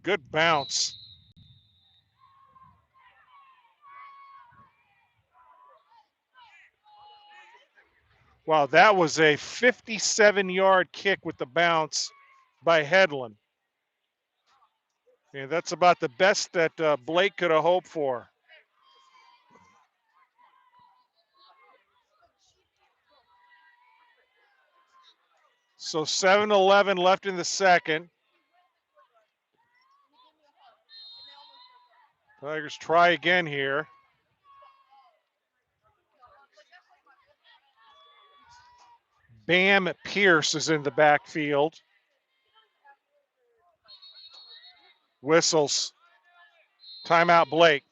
Good bounce. Wow, that was a 57-yard kick with the bounce by Headland. And that's about the best that Blake could have hoped for. So 7-11 left in the second. Tigers try again here. Bam Pierce is in the backfield. Whistles. Timeout Blake.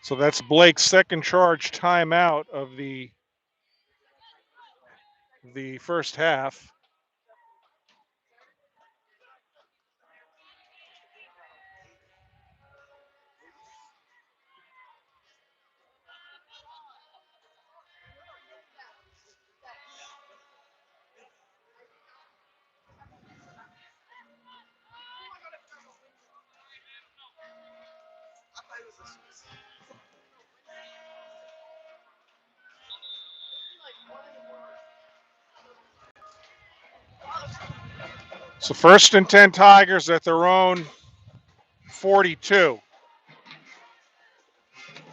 So that's Blake's second charge timeout of the first half. So 1st and 10 Tigers at their own 42.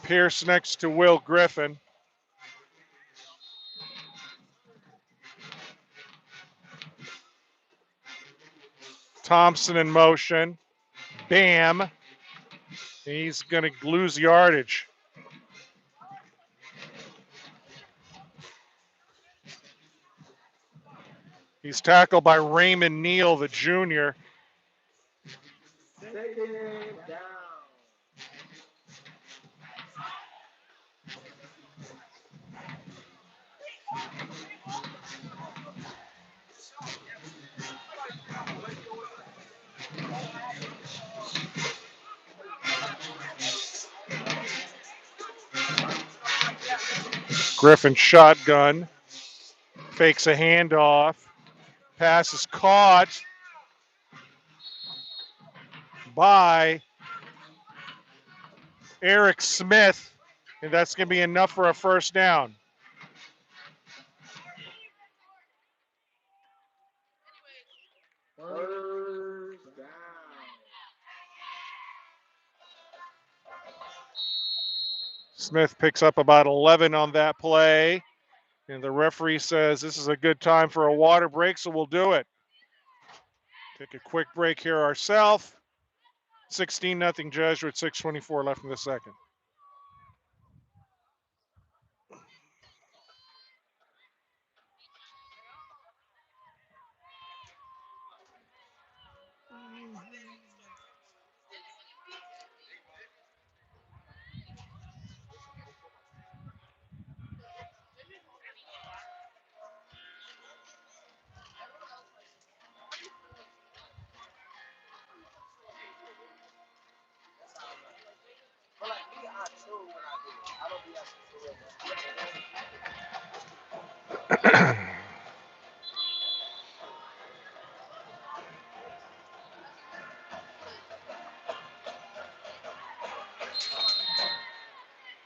Pierce next to Will Griffin. Thompson in motion. Bam. He's going to lose yardage. He's tackled by Raymond Neal, the junior. Second down. Griffin shotgun. Fakes a handoff. Pass is caught by Eric Smith, and that's going to be enough for a first down. First down. Smith picks up about 11 on that play, and the referee says this is a good time for a water break, so we'll do it. Take a quick break here ourselves. 16-0 Jesuit, 6:24 left in the second.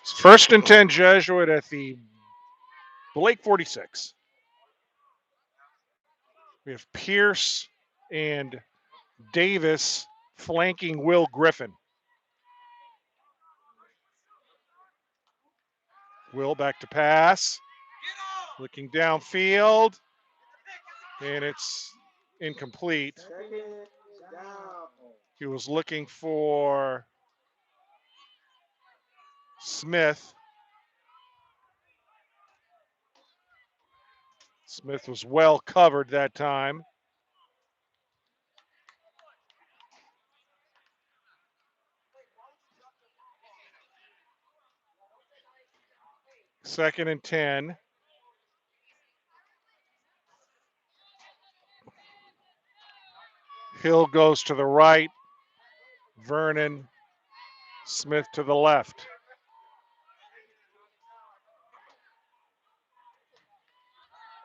First and 10 Jesuit at the Blake 46. We have Pierce and Davis flanking Will Griffin. Will back to pass. Looking downfield. And it's incomplete. Second down. He was looking for Smith. Smith was well covered that time. Second and 10. Hill goes to the right. Vernon, Smith to the left.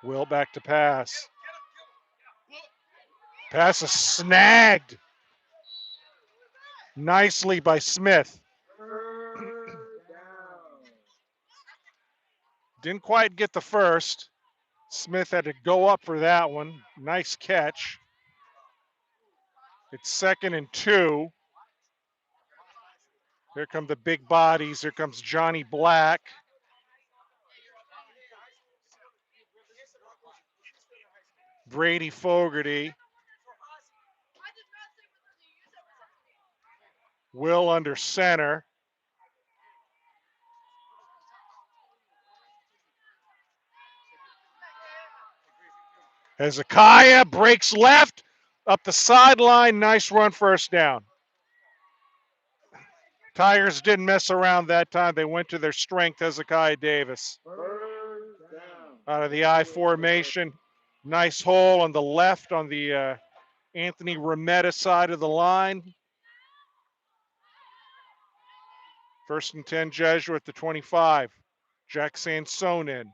Will back to pass. Pass is snagged nicely by Smith. Third down. Didn't quite get the first. Smith had to go up for that one. Nice catch. It's 2nd and 2. Here come the big bodies. Here comes Johnny Black. Brady Fogarty. Will under center. Hezekiah breaks left, up the sideline. Nice run, first down. Tigers didn't mess around that time. They went to their strength, Hezekiah Davis. First down. Out of the I formation. Nice hole on the left on the Anthony Remetta side of the line. 1st and 10 Jesuit at the 25. Jack Sansone in.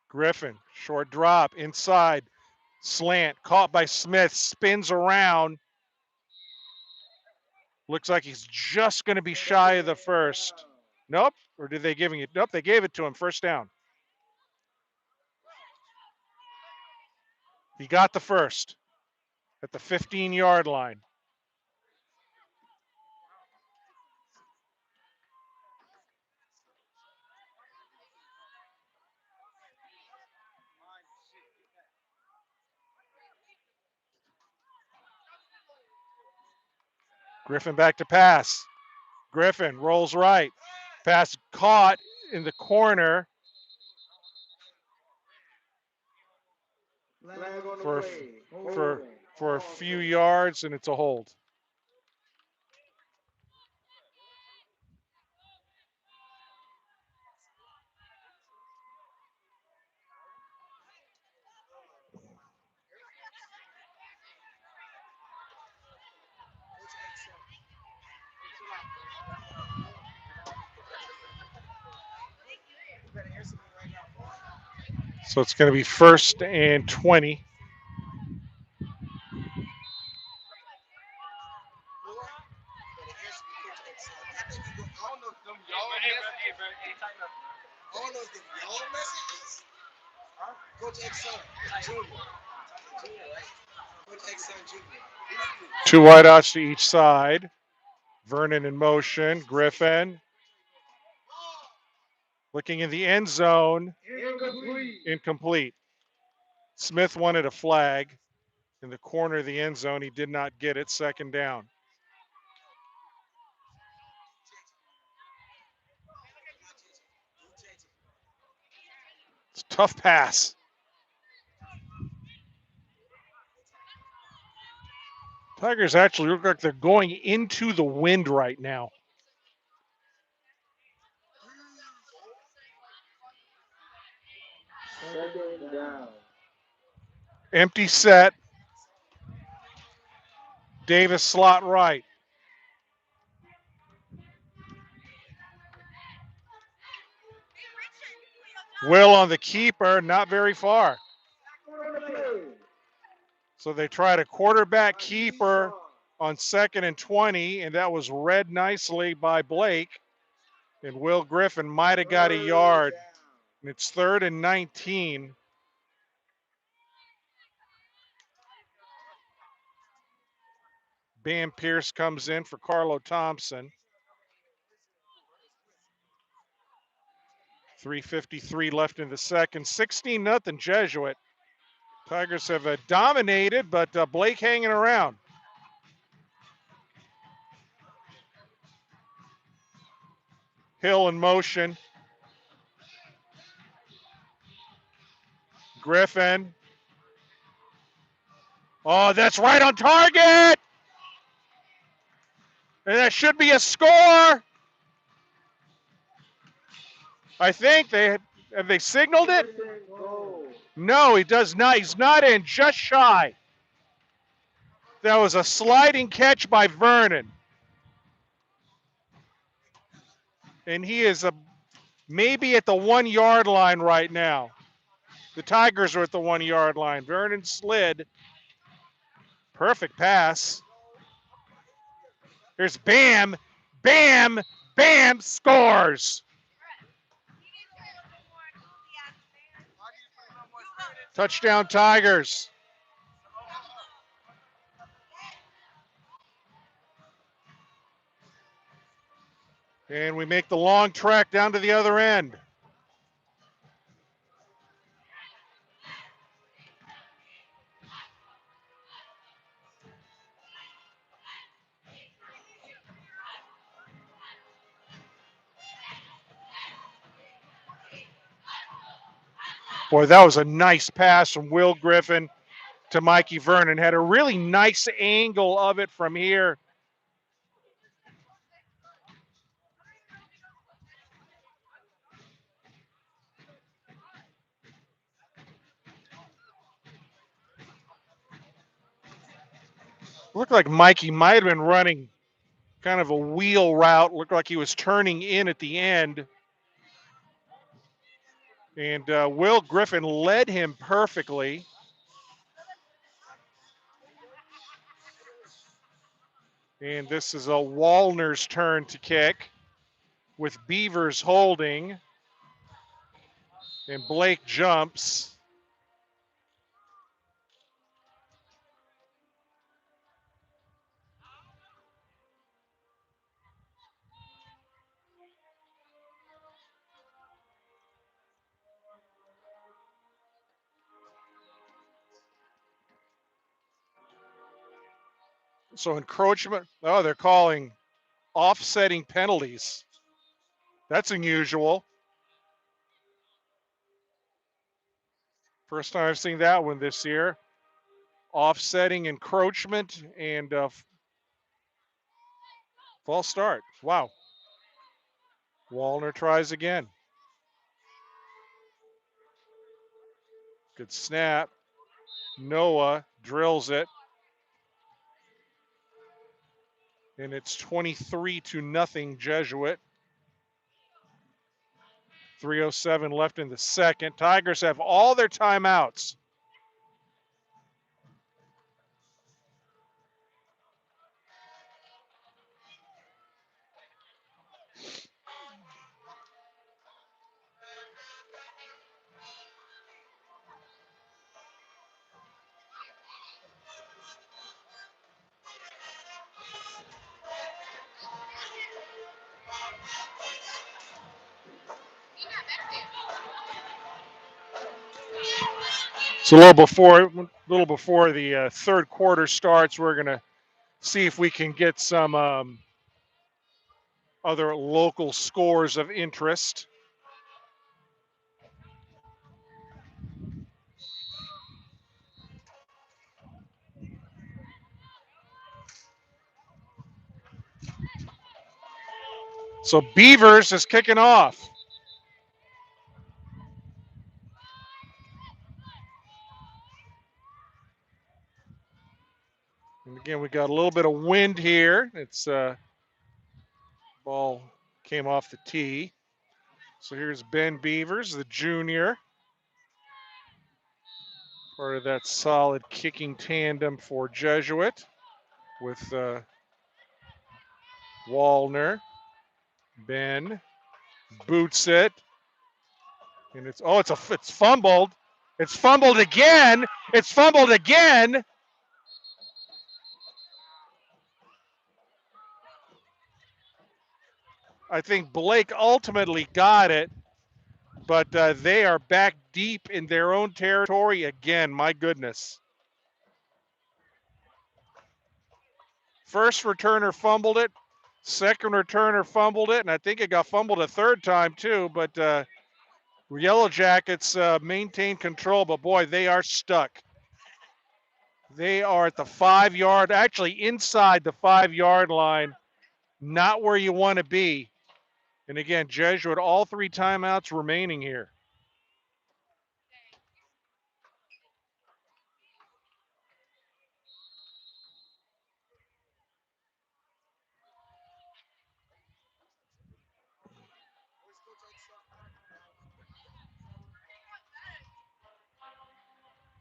Griffin, short drop, inside, slant, caught by Smith, spins around. Looks like he's just going to be shy of the first. Nope, or did they giving it? Nope, they gave it to him, first down. He got the first. at the 15-yard line. Griffin back to pass. Griffin rolls right. Pass caught in the corner for a few yards, and it's a hold. So it's going to be 1st and 20. Two wideouts to each side. Vernon in motion. Griffin looking in the end zone. Incomplete. Smith wanted a flag in the corner of the end zone. He did not get it. 2nd down. It's a tough pass. Tigers actually look like they're going into the wind right now. Second down. Empty set. Davis slot right. Will on the keeper, not very far. So they tried a quarterback keeper on 2nd and 20, and that was read nicely by Blake. And Will Griffin might have got a yard. And it's 3rd and 19. Bam Pierce comes in for Carlo Thompson. 3:53 left in the second. 16-0 Jesuit. Tigers have dominated, but Blake hanging around. Hill in motion. Griffin. Oh, that's right on target! And that should be a score. I think have they signaled it? No, he does not. He's not in, just shy. That was a sliding catch by Vernon. And he is maybe at the 1-yard line right now. The Tigers are at the 1-yard line. Vernon slid. Perfect pass. Here's Bam. Bam. Bam scores. Touchdown Tigers. And we make the long trek down to the other end. Boy, that was a nice pass from Will Griffin to Mikey Vernon. Had a really nice angle of it from here. Looked like Mikey might have been running kind of a wheel route. Looked like he was turning in at the end. And Will Griffin led him perfectly. And this is a Wallner's turn to kick with Beavers holding. And Blake jumps. So encroachment. Oh, they're calling offsetting penalties. That's unusual. First time I've seen that one this year. Offsetting encroachment and false start. Wow. Wallner tries again. Good snap. Noah drills it. And it's 23-0 Jesuit. 3:07 left in the second. Tigers have all their timeouts. So a little before the third quarter starts, we're gonna see if we can get some other local scores of interest. So Beavers is kicking off. And again, we got a little bit of wind here. It's ball came off the tee. So here's Ben Beavers, the junior, part of that solid kicking tandem for Jesuit with Wallner. Ben boots it, and it's fumbled. It's fumbled again. It's fumbled again. I think Blake ultimately got it, but they are back deep in their own territory again. My goodness. First returner fumbled it. Second returner fumbled it, and I think it got fumbled a third time too. But Yellow Jackets maintain control, but boy, they are stuck. They are at the 5-yard, actually inside the 5-yard line, not where you want to be. And again, Jesuit, all 3 timeouts remaining here.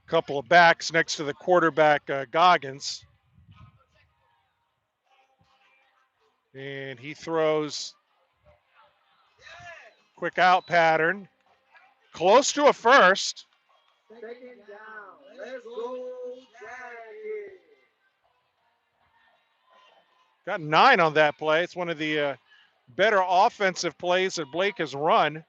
Couple of backs next to the quarterback, Goggins. And he throws quick out pattern. Close to a first. Second down. Let's go, Jackets. Got 9 on that play. It's one of the better offensive plays that Blake has run.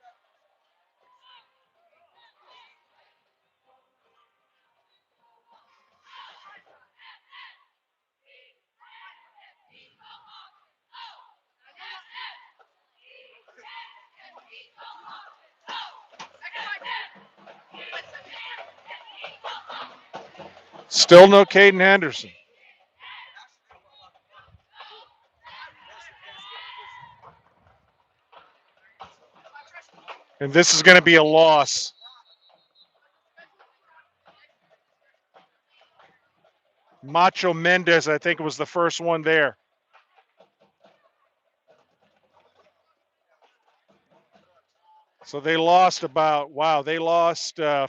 Still no Caden Henderson. And this is going to be a loss. Macho Mendez, I think, was the first one there. So they lost they lost a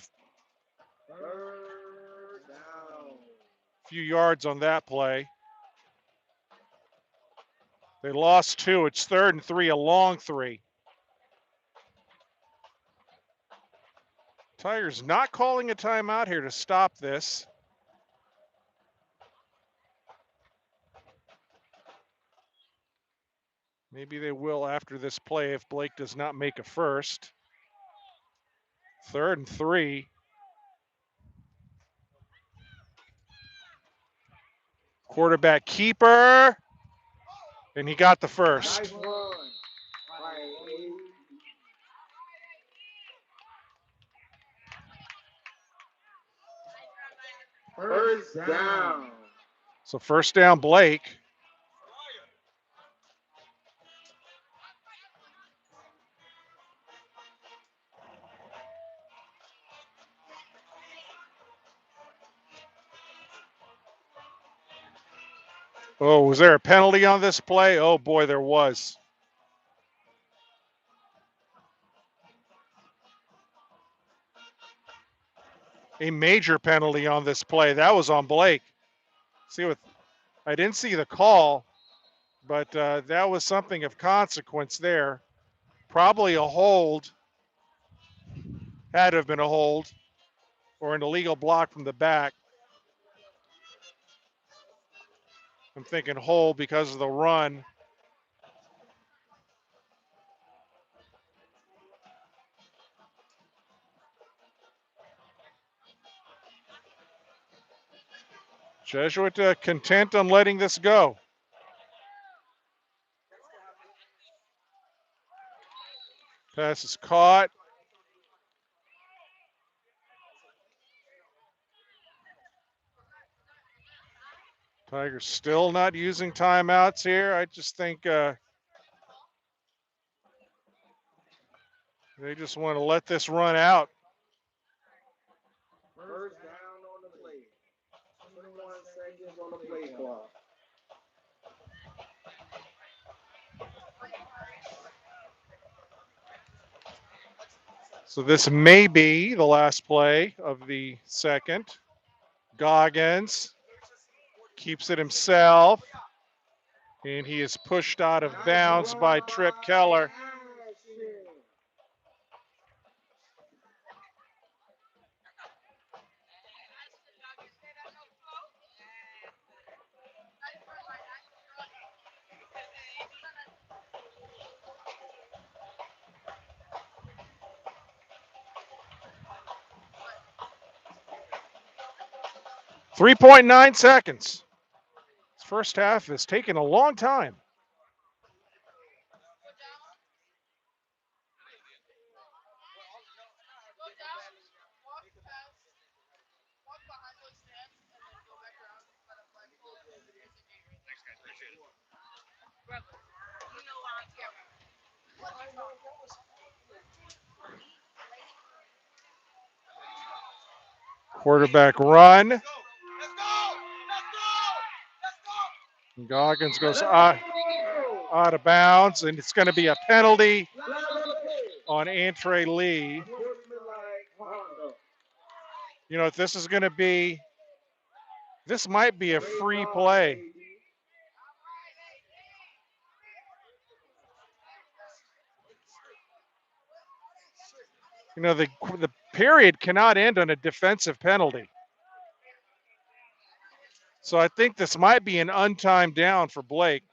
few yards on that play. They lost 2. It's 3rd and 3, a long 3. Tigers not calling a timeout here to stop this. Maybe they will after this play if Blake does not make a first. 3rd and 3. Quarterback keeper. And he got the first. Nice run. First down. So first down, Blake. Oh, was there a penalty on this play? Oh, boy, there was. A major penalty on this play. That was on Blake. See what I didn't see the call, but that was something of consequence there. Probably a hold. Had to have been a hold or an illegal block from the back. I'm thinking hold because of the run. Jesuit content on letting this go. Pass is caught. Tigers still not using timeouts here. I just think they just want to let this run out. First down on the play. 21 seconds on the play clock. So this may be the last play of the second. Goggins keeps it himself, and he is pushed out of bounds by Trip Keller. 3.9 seconds. This first half has taken a long time. Quarterback run. Goggins goes out of bounds, and it's going to be a penalty on Antre Lee. You know, this is going to be, this might be a free play. You know, the period cannot end on a defensive penalty. So I think this might be an untimed down for Blake.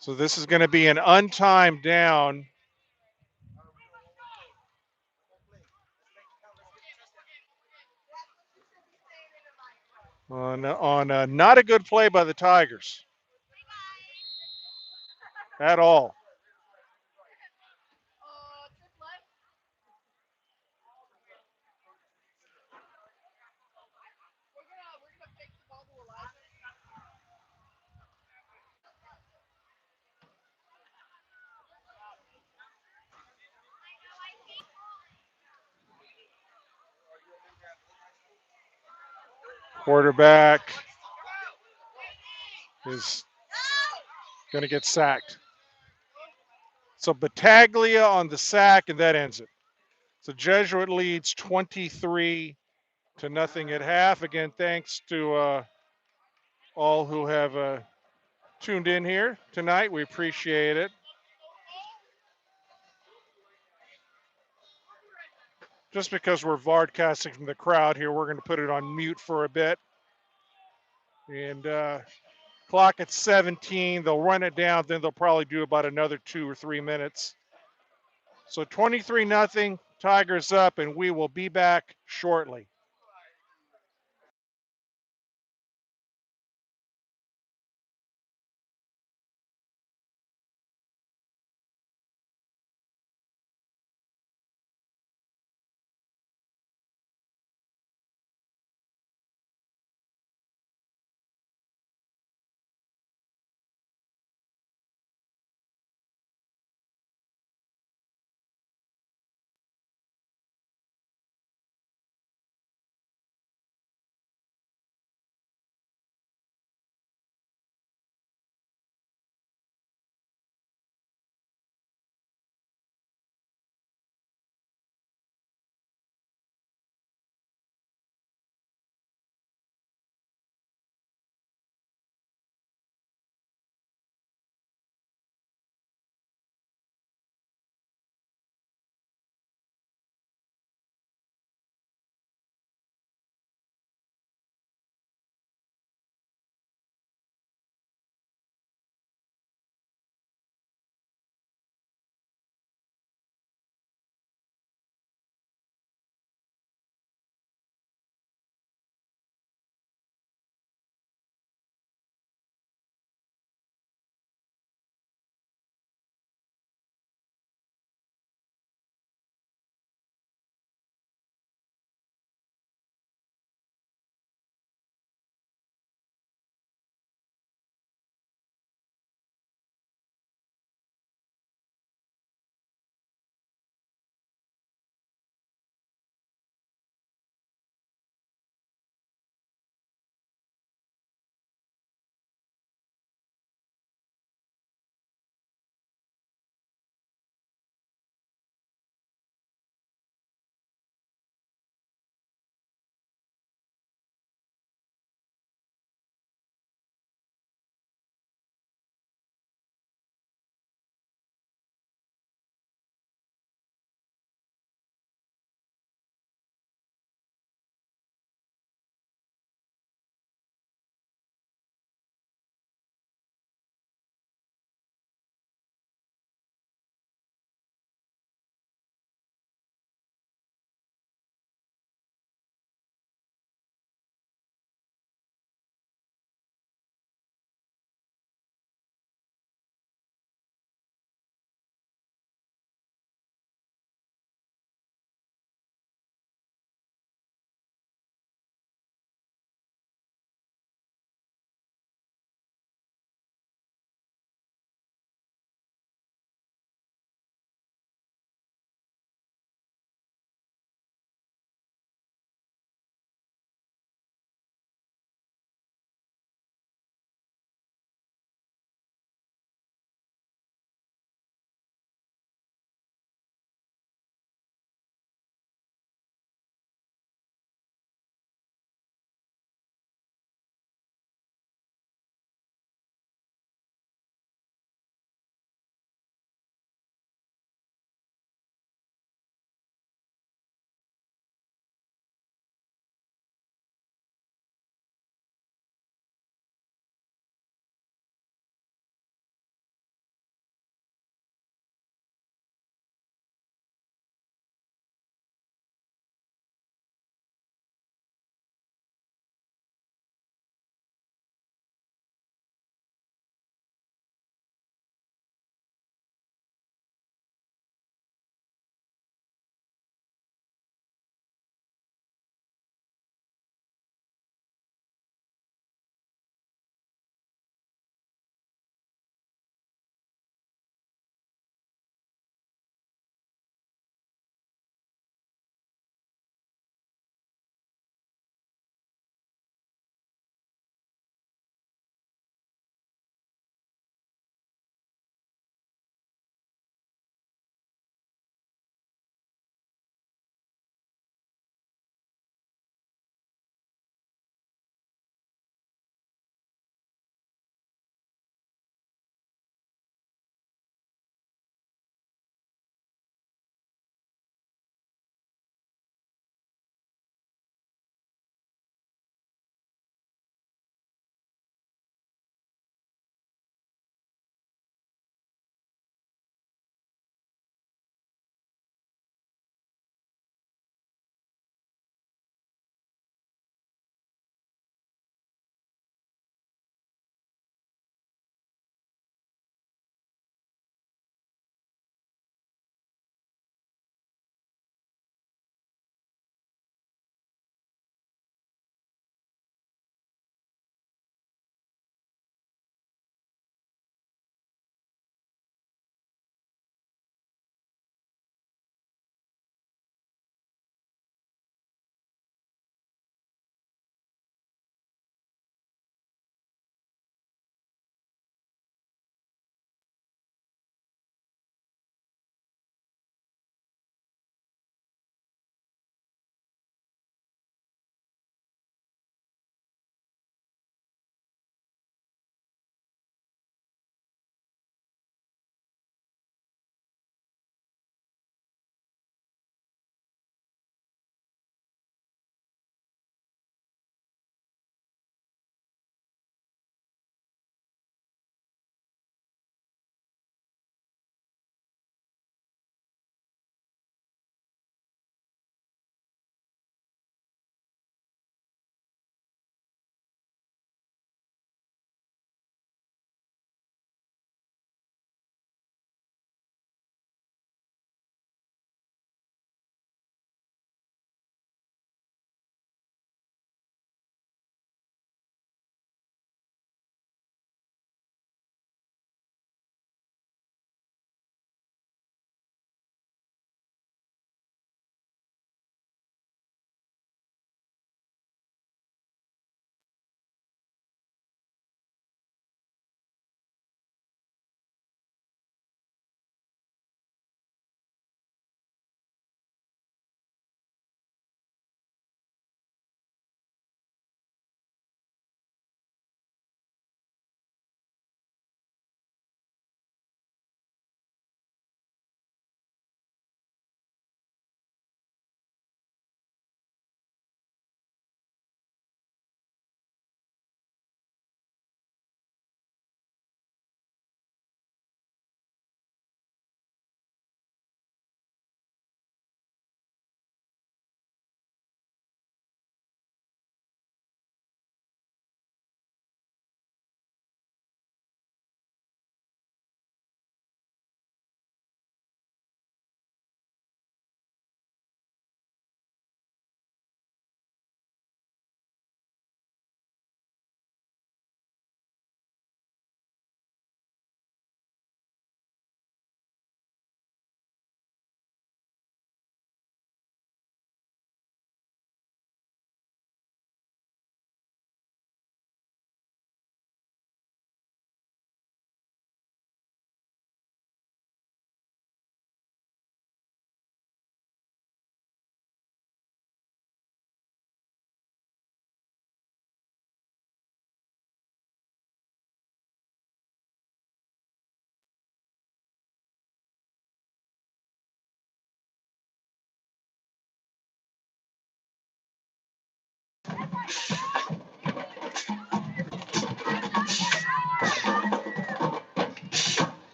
So this is going to be an untimed down. On not a good play by the Tigers at all. Quarterback is going to get sacked. So Battaglia on the sack, and that ends it. So Jesuit leads 23-0 at half. Again, thanks to all who have tuned in here tonight. We appreciate it. Just because we're broadcasting from the crowd here, we're going to put it on mute for a bit. And clock at 17. They'll run it down, then they'll probably do about another 2 or 3 minutes. So 23-0, Tigers up, and we will be back shortly.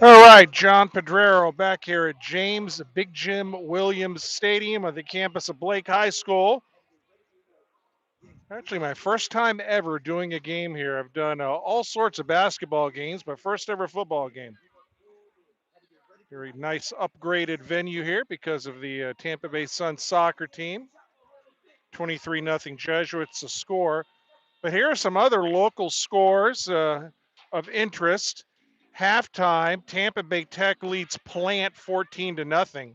All right, John Pedrero back here at James Big Jim Williams Stadium of the campus of Blake High School. Actually, my first time ever doing a game here. I've done all sorts of basketball games, but first ever football game. Very nice upgraded venue here because of the Tampa Bay Sun soccer team. 23-0 Jesuits to score. But here are some other local scores of interest. Halftime, Tampa Bay Tech leads Plant 14-0.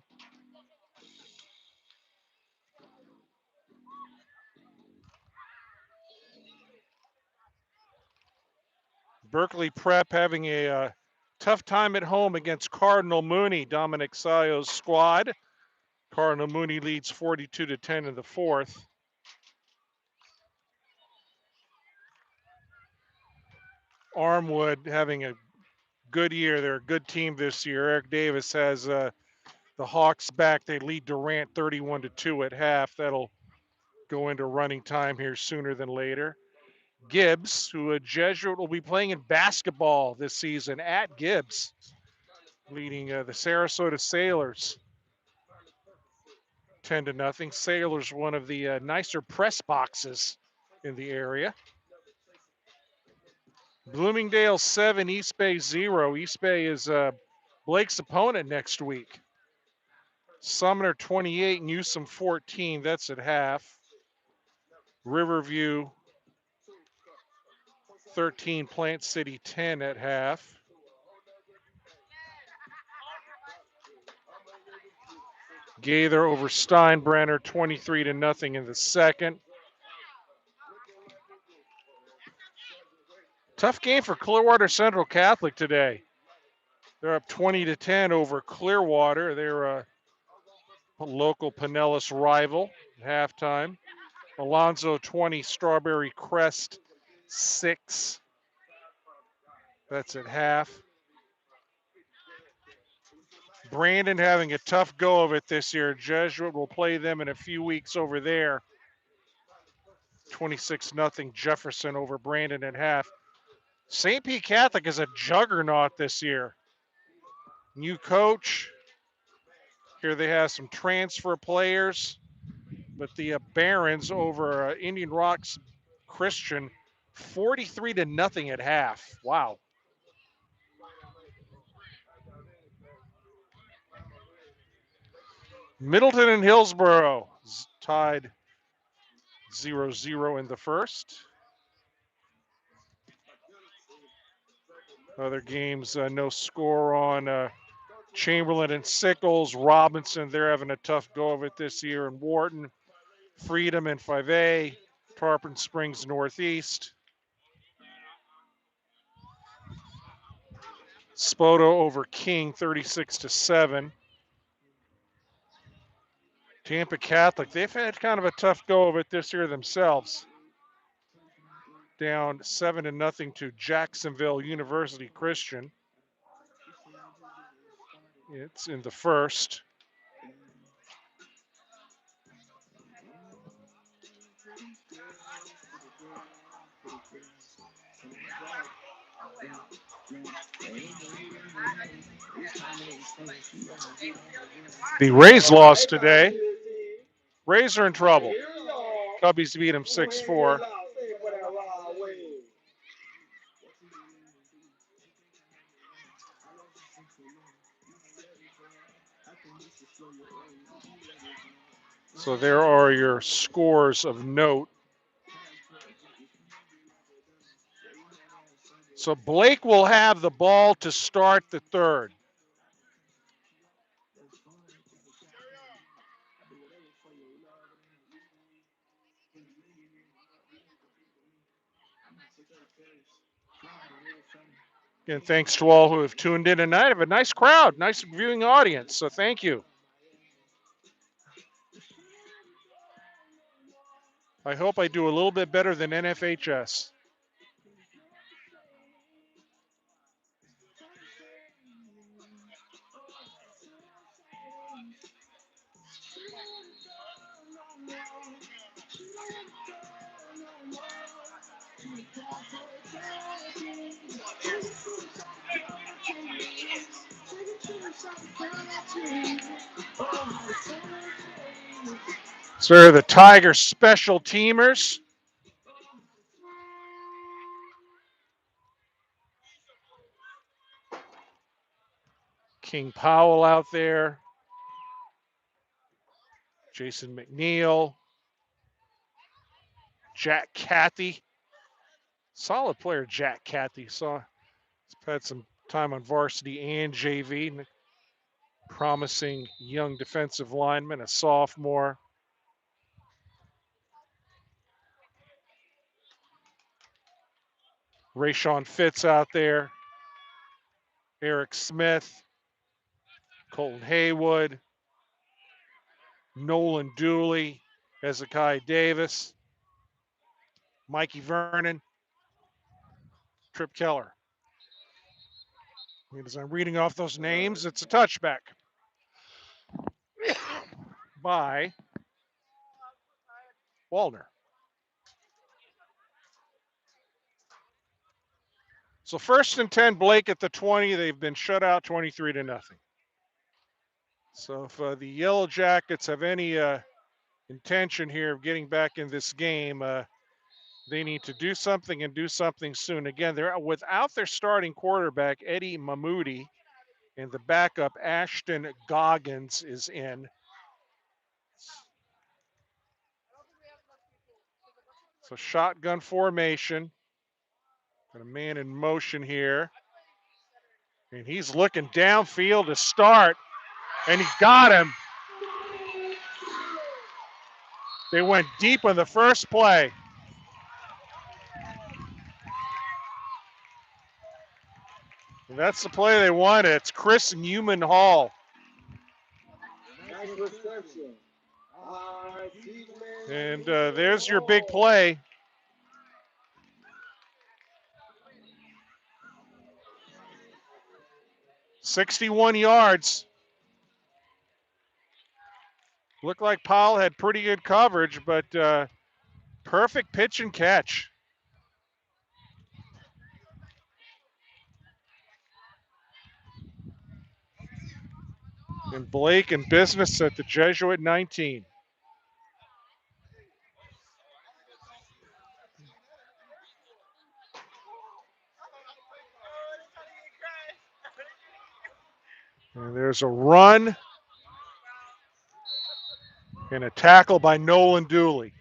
Berkeley Prep having a tough time at home against Cardinal Mooney, Dominic Sayo's squad. Cardinal Mooney leads 42-10 in the fourth. Armwood having a good year. They're a good team this year. Eric Davis has the Hawks back. They lead Durant 31-2 at half. That'll go into running time here sooner than later. Gibbs, who a Jesuit will be playing in basketball this season at Gibbs, leading the Sarasota Sailors 10-0. Sailors, one of the nicer press boxes in the area. Bloomingdale 7, East Bay 0. East Bay is Blake's opponent next week. Sumner 28, Newsom 14. That's at half. Riverview 13, Plant City 10 at half. Gaither over Steinbrenner 23-0 in the second. Tough game for Clearwater Central Catholic today. They're up 20-10 over Clearwater. They're a local Pinellas rival at halftime. Alonzo 20, Strawberry Crest 6. That's at half. Brandon having a tough go of it this year. Jesuit will play them in a few weeks over there. 26-0 Jefferson over Brandon at half. St. Pete Catholic is a juggernaut this year. New coach. Here they have some transfer players. But the Barons over Indian Rocks Christian, 43-0 at half. Wow. Middleton and Hillsboro tied 0-0 in the first. Other games, no score on Chamberlain and Sickles. Robinson, they're having a tough go of it this year. And Wharton, Freedom and 5A. Tarpon Springs Northeast. Spoto over King, 36-7. Tampa Catholic, they've had kind of a tough go of it this year themselves. Down 7-0 to Jacksonville University Christian. It's in the first. The Rays lost today. Rays are in trouble. Cubbies beat them 6-4. So there are your scores of note. So Blake will have the ball to start the third. And thanks to all who have tuned in tonight. I have a nice crowd, nice viewing audience, so thank you. I hope I do a little bit better than NFHS. So the Tiger special teamers. King Powell out there. Jason McNeil. Jack Cathy. Solid player, Jack Cathy. He's had some time on varsity and JV. Promising young defensive lineman, a sophomore. Rayshawn Fitz out there. Eric Smith. Colton Haywood. Nolan Dooley. Hezekiah Davis. Mikey Vernon. Trip Keller. As I'm reading off those names, it's a touchback by Waldner. So 1st and 10, Blake at the 20. They've been shut out 23-0. So if the Yellow Jackets have any intention here of getting back in this game, they need to do something and do something soon. Again, they're without their starting quarterback, Eddie Mahmoudi, and the backup, Ashton Goggins, is in. So shotgun formation. Got a man in motion here. And he's looking downfield to start. And he got him. They went deep on the first play. And that's the play they wanted. It's Chris Newman Hall. Nice reception. And there's your big play. "61 yards. Looked like Powell had pretty good coverage, but perfect pitch and catch. And Blake in business at the Jesuit 19. And there's a run and a tackle by Nolan Dooley.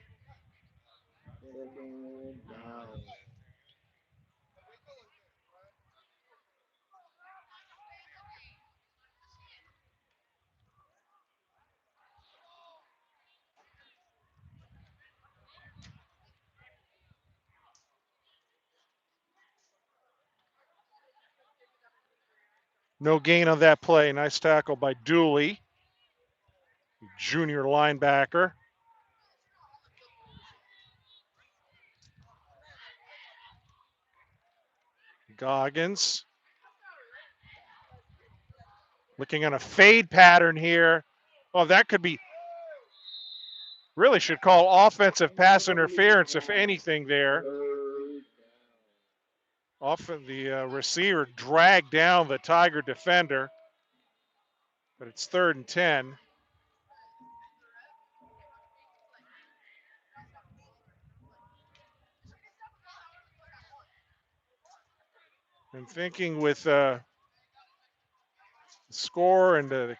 No gain on that play. Nice tackle by Dooley, junior linebacker. Goggins. Looking on a fade pattern here. Oh, that could be, really should call offensive pass interference, if anything there. Often the receiver dragged down the Tiger defender, but it's 3rd and 10. And thinking with the score and the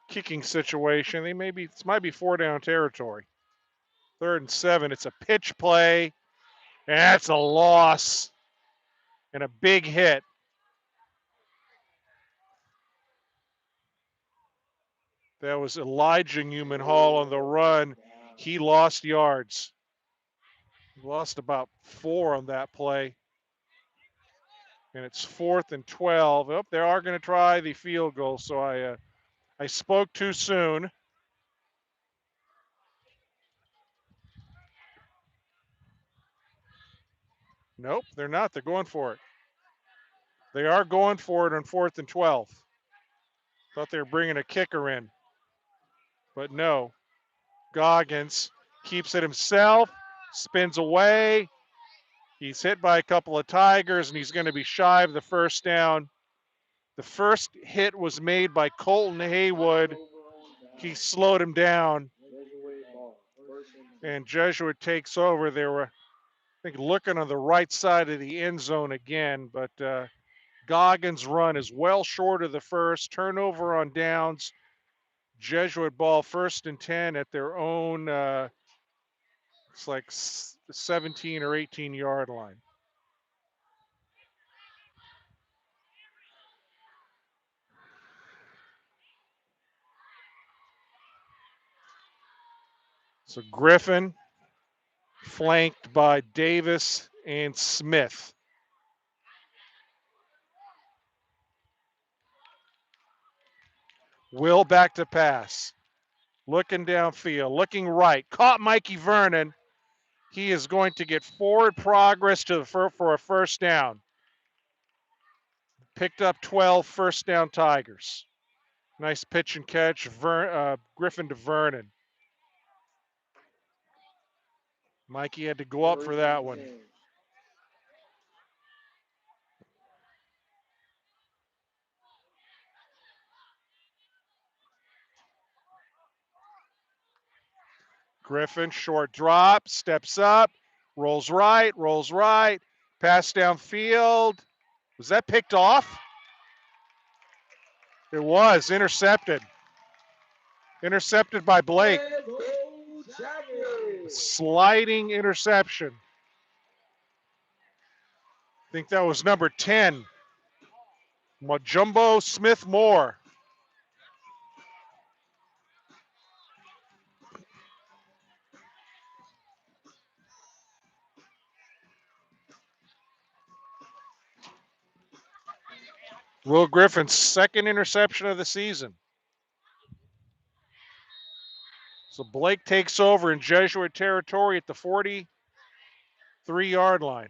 kicking situation, this might be 4-down territory. 3rd and 7. It's a pitch play, and that's a loss and a big hit. That was Elijah Newman Hall on the run. He lost yards. He lost about 4 on that play. And it's 4th and 12. Oh, they are going to try the field goal, so I spoke too soon. Nope, they're not. They're going for it. They are going for it on 4th and 12. Thought they were bringing a kicker in. But no. Goggins keeps it himself, spins away. He's hit by a couple of Tigers, and he's going to be shy of the first down. The first hit was made by Colton Haywood. He slowed him down, and Jesuit takes over. They were, I think, looking on the right side of the end zone again, but Goggins' run is well short of the first. Turnover on downs. Jesuit ball 1st and 10 at their own, it's like 17 or 18-yard line. So Griffin flanked by Davis and Smith. Will back to pass. Looking downfield, looking right. Caught Mikey Vernon. He is going to get forward progress for a first down. Picked up 12, first down Tigers. Nice pitch and catch. Griffin to Vernon. Mikey had to go up for that one. Griffin, short drop, steps up, rolls right, pass downfield. Was that picked off? It was, intercepted. Intercepted by Blake. Sliding interception. I think that was number 10. Jumbo Smith Moore. Will Griffin's second interception of the season. So Blake takes over in Jesuit territory at the 43-yard line.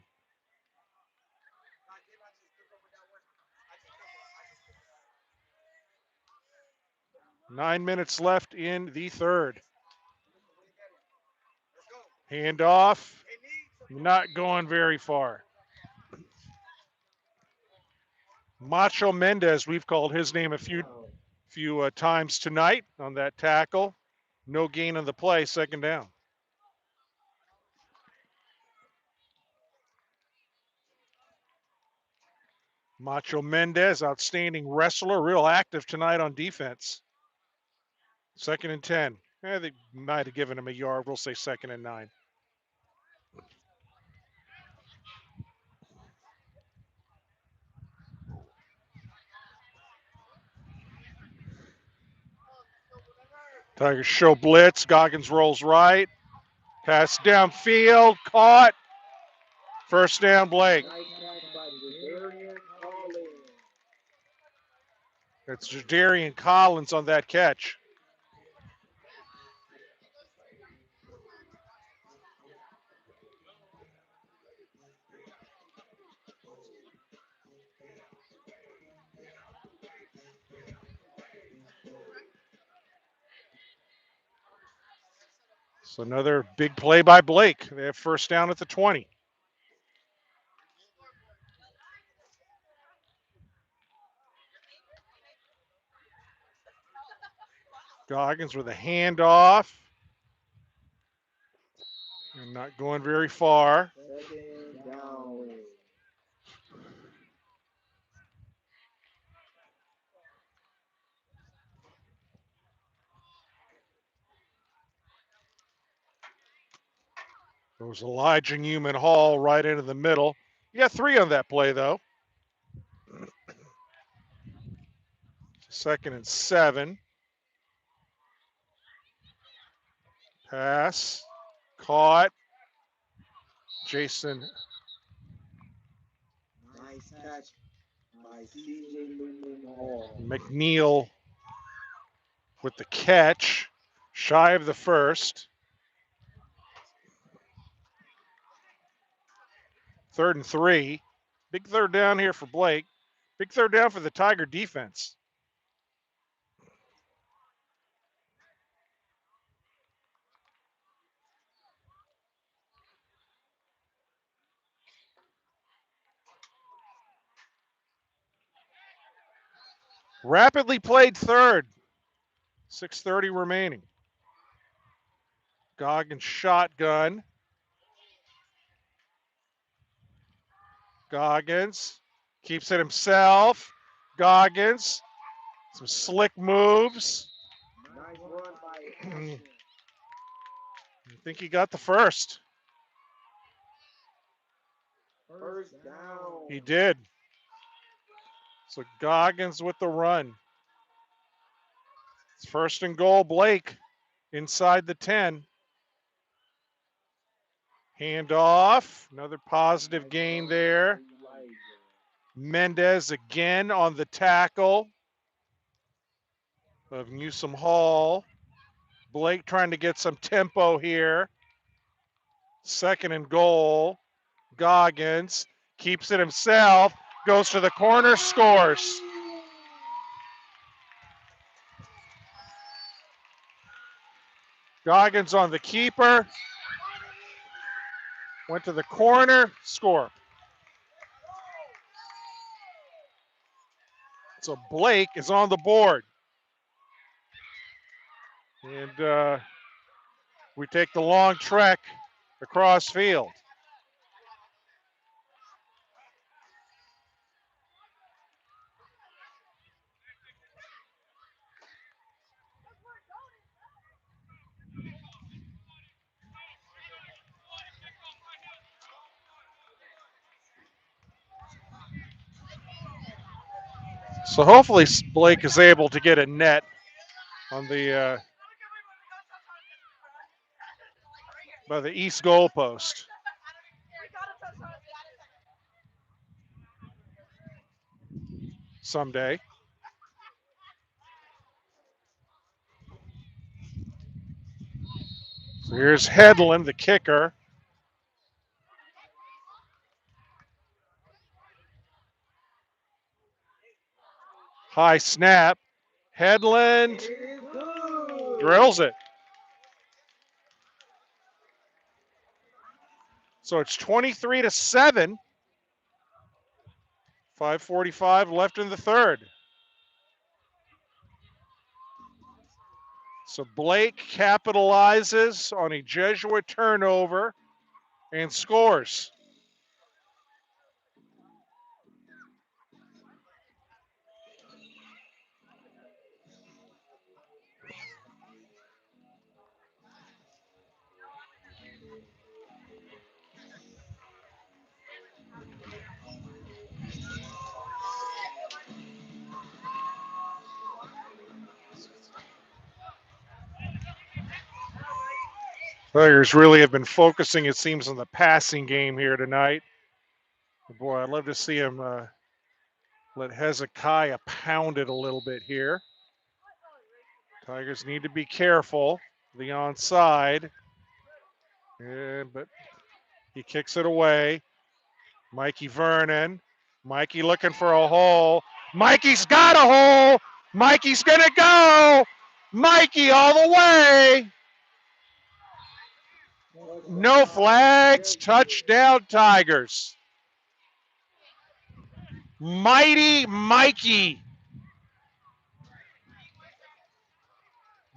9 minutes left in the third. Handoff, not going very far. Macho Mendez, we've called his name a few times tonight on that tackle. No gain on the play, second down. Macho Mendez, outstanding wrestler, real active tonight on defense. 2nd and 10. They might have given him a yard. We'll say 2nd and 9. Tigers show blitz. Goggins rolls right. Pass downfield. Caught. First down, Blake. It's Jadarian Collins on that catch. So another big play by Blake. They have first down at the 20. Goggins with a handoff. And not going very far. Goes Elijah Newman Hall right into the middle. You got 3 on that play, though. 2nd and 7. Pass. Caught. Jason. Nice catch by C.J. Newman Hall. McNeil with the catch. Shy of the first. 3rd and 3. Big third down here for Blake. Big third down for the Tiger defense. Rapidly played third. 6:30 remaining. Goggins shotgun. Goggins keeps it himself. Goggins, some slick moves. Nice run by I Ashton. think he got the first. First down. He did. So Goggins with the run. It's first and goal, Blake inside the 10. Hand off. Another positive gain there. Mendez again on the tackle of Newsom Hall. Blake trying to get some tempo here. Second and goal. Goggins keeps it himself. Goes to the corner, scores. Goggins on the keeper. Went to the corner, score. So Blake is on the board. And we take the long trek across field. So hopefully Blake is able to get a net on the by the east goal post. Someday. So here's Headland, the kicker. High snap. Headland drills it. So it's 23-7. 5:45 left in the third. So Blake capitalizes on a Jesuit turnover and scores. Tigers really have been focusing, it seems, on the passing game here tonight. Boy, I'd love to see him let Hezekiah pound it a little bit here. Tigers need to be careful. The onside. Yeah, but he kicks it away. Mikey Vernon. Mikey looking for a hole. Mikey's got a hole. Mikey's going to go. Mikey all the way. No flags. Touchdown, Tigers. Mighty Mikey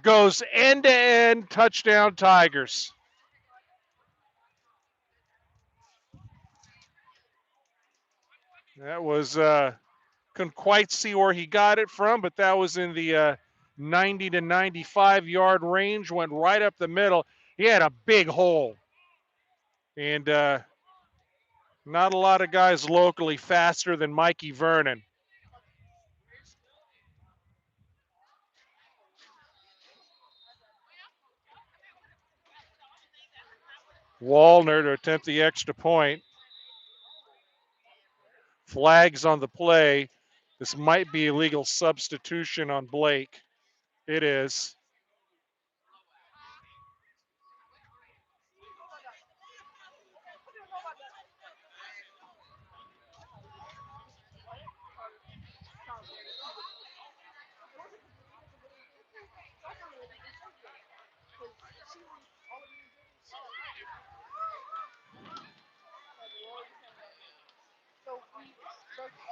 goes end to end. Touchdown, Tigers. That was, couldn't quite see where he got it from, but that was in the 90 to 95 yard range. Went right up the middle. He had a big hole. And not a lot of guys locally faster than Mikey Vernon. Wallner to attempt the extra point. Flags on the play. This might be illegal substitution on Blake. It is.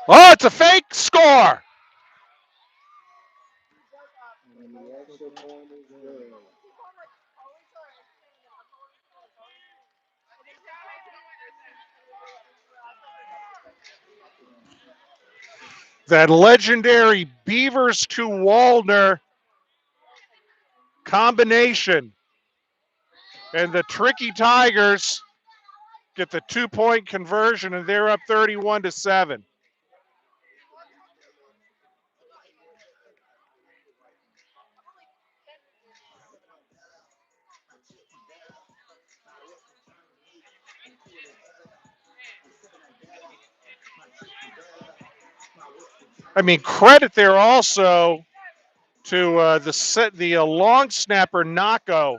Oh, it's a fake score. That legendary Beavers to Waldner combination. And the tricky Tigers get the 2-point conversion, and they're up 31-7. I mean, credit there also to the long snapper Nako.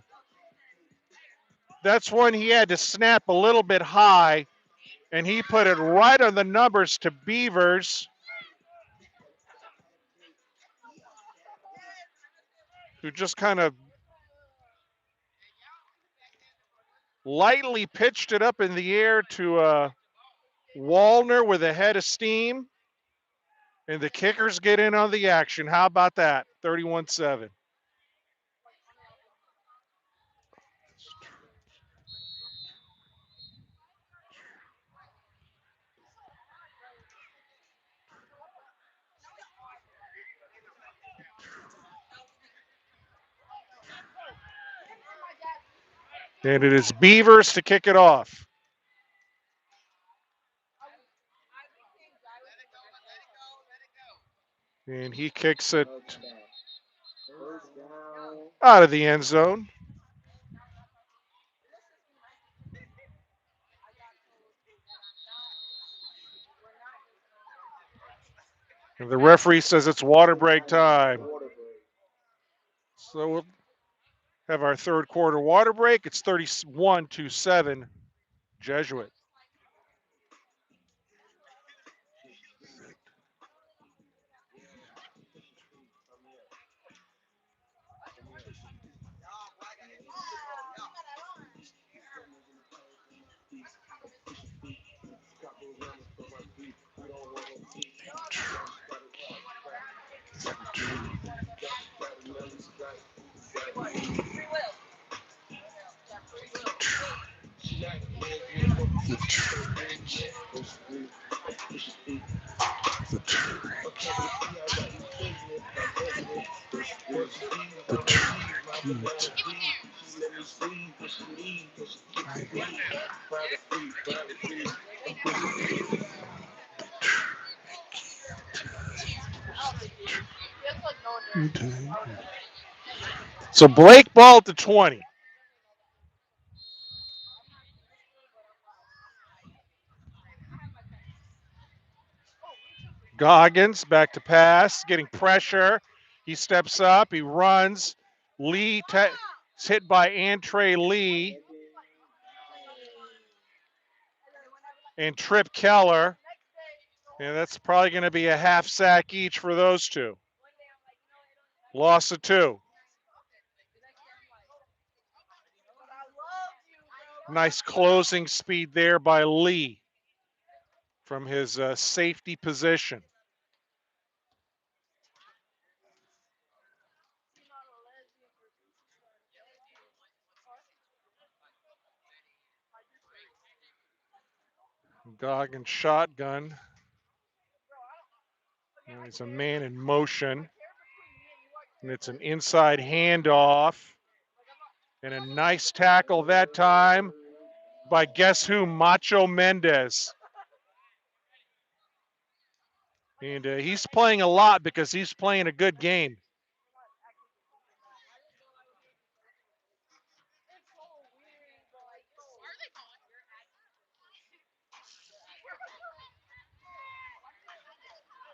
That's one he had to snap a little bit high, and he put it right on the numbers to Beavers, who just kind of lightly pitched it up in the air to Wallner with a head of steam, and the kickers get in on the action. How about that? 31-7. And it is Beavers to kick it off. And he kicks it out of the end zone. And the referee says it's water break time. So we'll have our third quarter water break. It's 31-7 Jesuit. So Blake ball at the 20. Goggins back to pass, getting pressure. He steps up, he runs. Lee is hit by Antre Lee and Trip Keller. And that's probably going to be a half sack each for those two. Loss of 2. Nice closing speed there by Lee from his safety position. Goggins shotgun. There's a man in motion. And it's an inside handoff. And a nice tackle that time by guess who? Macho Mendez. And he's playing a lot because he's playing a good game.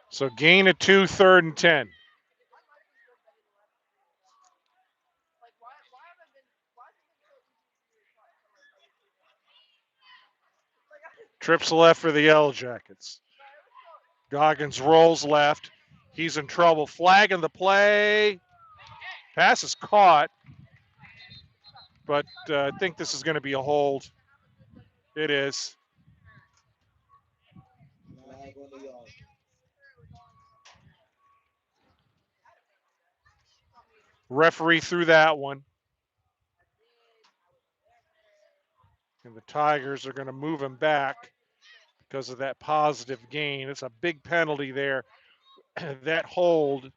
So gain of 2, 3rd and 10. Trips left for the Yellow Jackets. Goggins rolls left. He's in trouble. Flagging the play. Pass is caught. But I think this is going to be a hold. It is. Referee threw that one. And the Tigers are going to move him back because of that positive gain. It's a big penalty there. that hold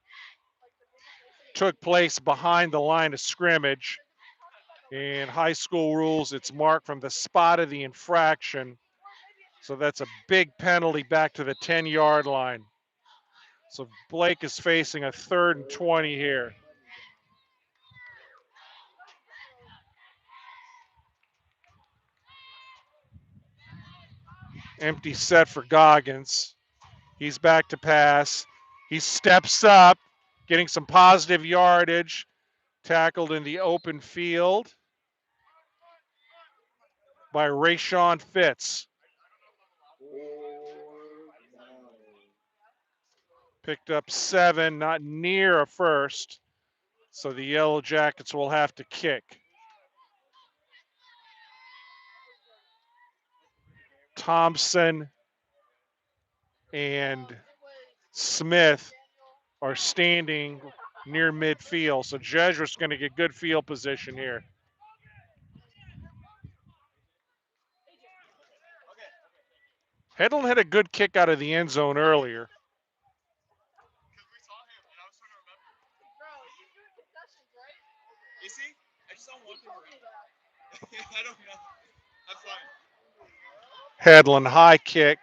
took place behind the line of scrimmage. In high school rules, it's marked from the spot of the infraction. So that's a big penalty back to the 10-yard line. So Blake is facing a 3rd and 20 here. Empty set for Goggins. He's back to pass. He steps up, getting some positive yardage. Tackled in the open field by Rayshawn Fitz. Picked up 7, not near a first. So the Yellow Jackets will have to kick. Thompson and Smith are standing near midfield. So Jesuit's going to get good field position here. Headland had a good kick out of the end zone earlier. Is he? I just saw him walking around. I don't know. I'm fine. Headland high kick,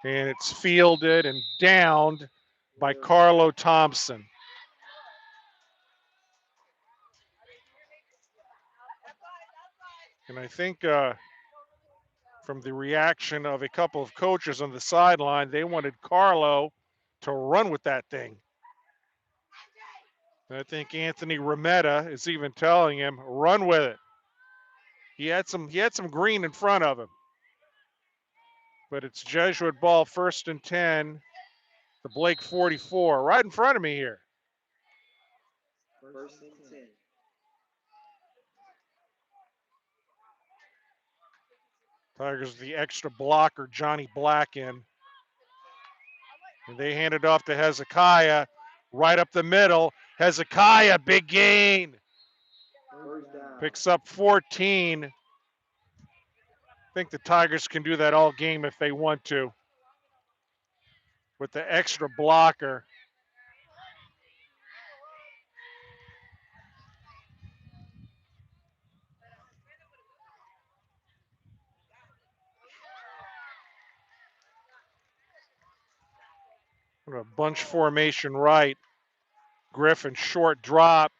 and it's fielded and downed by Carlo Thompson. And I think from the reaction of a couple of coaches on the sideline, they wanted Carlo to run with that thing. And I think Anthony Remetta is even telling him, run with it. He had some green in front of him. But it's Jesuit ball, 1st and 10. The Blake 44, right in front of me here. 1st and 10. Tigers the extra blocker, Johnny Black in. And they hand it off to Hezekiah, right up the middle. Hezekiah, big gain. Picks up 14. I think the Tigers can do that all game if they want to. With the extra blocker. A bunch formation right. Griffin short drop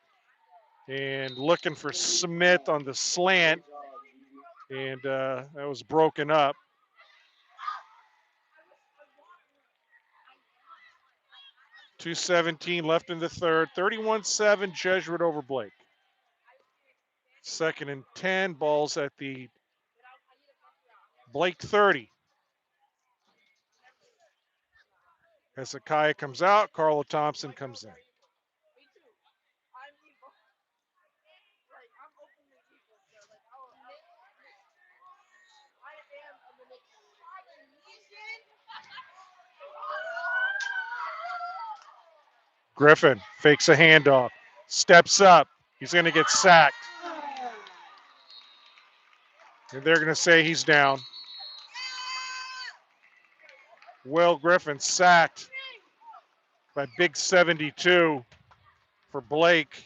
and looking for Smith on the slant. And that was broken up. .217 left in the third. 31-7 Jesuit over Blake. 2nd and 10. Ball's at the Blake 30. Hezekiah comes out. Carlo Thompson comes in. Griffin fakes a handoff. Steps up. He's going to get sacked. And they're going to say he's down. Will Griffin sacked by big 72 for Blake.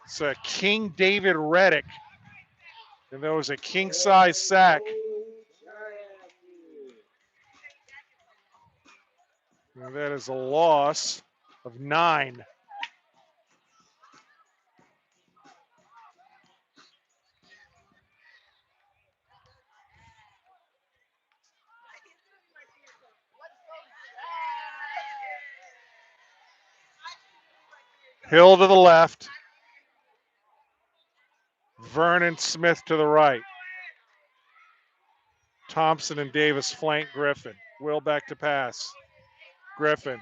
It's a King David Reddick. And there was a king-size sack. And that is a loss of 9. Hill to the left. Vernon Smith to the right. Thompson and Davis flank Griffin. Will back to pass. Griffin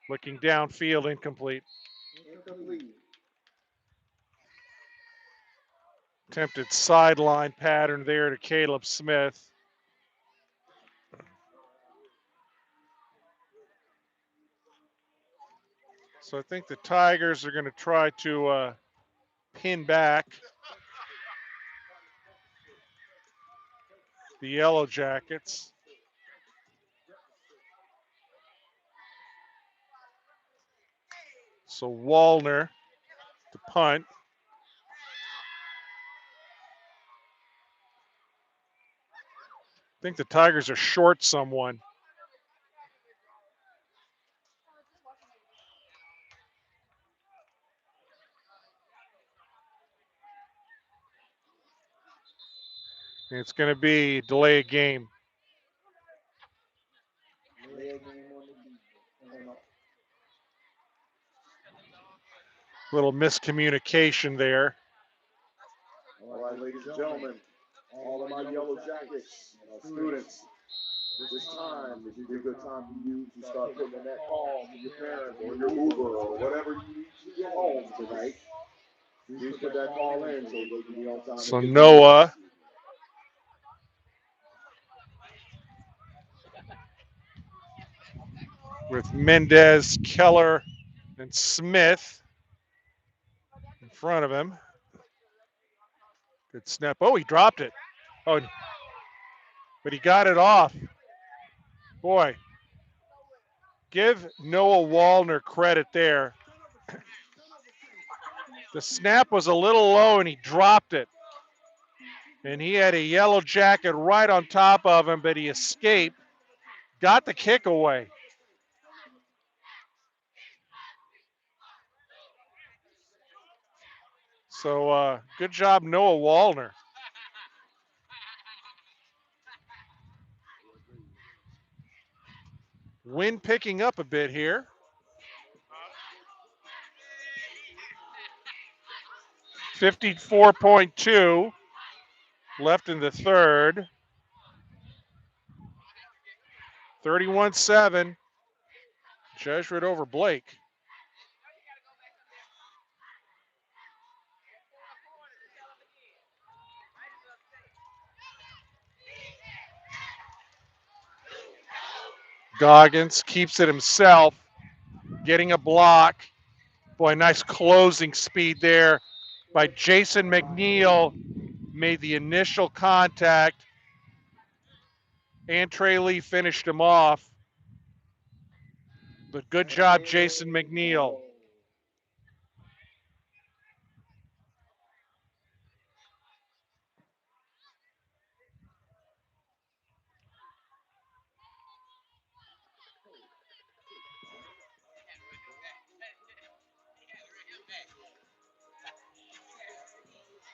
looking downfield, incomplete. Attempted sideline pattern there to Caleb Smith. So I think the Tigers are going to try to pin back the Yellow Jackets. So Wallner to punt. I think the Tigers are short someone. It's going to be delay a game. Little miscommunication there. All right, ladies and gentlemen, all of my yellow jackets, students, this time would be a good time for you to start putting in that call to your parents or your Uber or whatever you need to get home tonight. Please put that call in so they can be on time. So Noah with Mendez, Keller, and Smith in front of him. Good snap. Oh, he dropped it. Oh, but he got it off. Boy, give Noah Wallner credit there. The snap was a little low and he dropped it. And he had a yellow jacket right on top of him, but he escaped, got the kick away. So good job, Noah Wallner. Wind picking up a bit here. .52 left in the third. 31-7. Jesuit over Blake. Goggins keeps it himself, getting a block. Boy, nice closing speed there by Jason McNeil. Made the initial contact. And Trey Lee finished him off. But good job, Jason McNeil.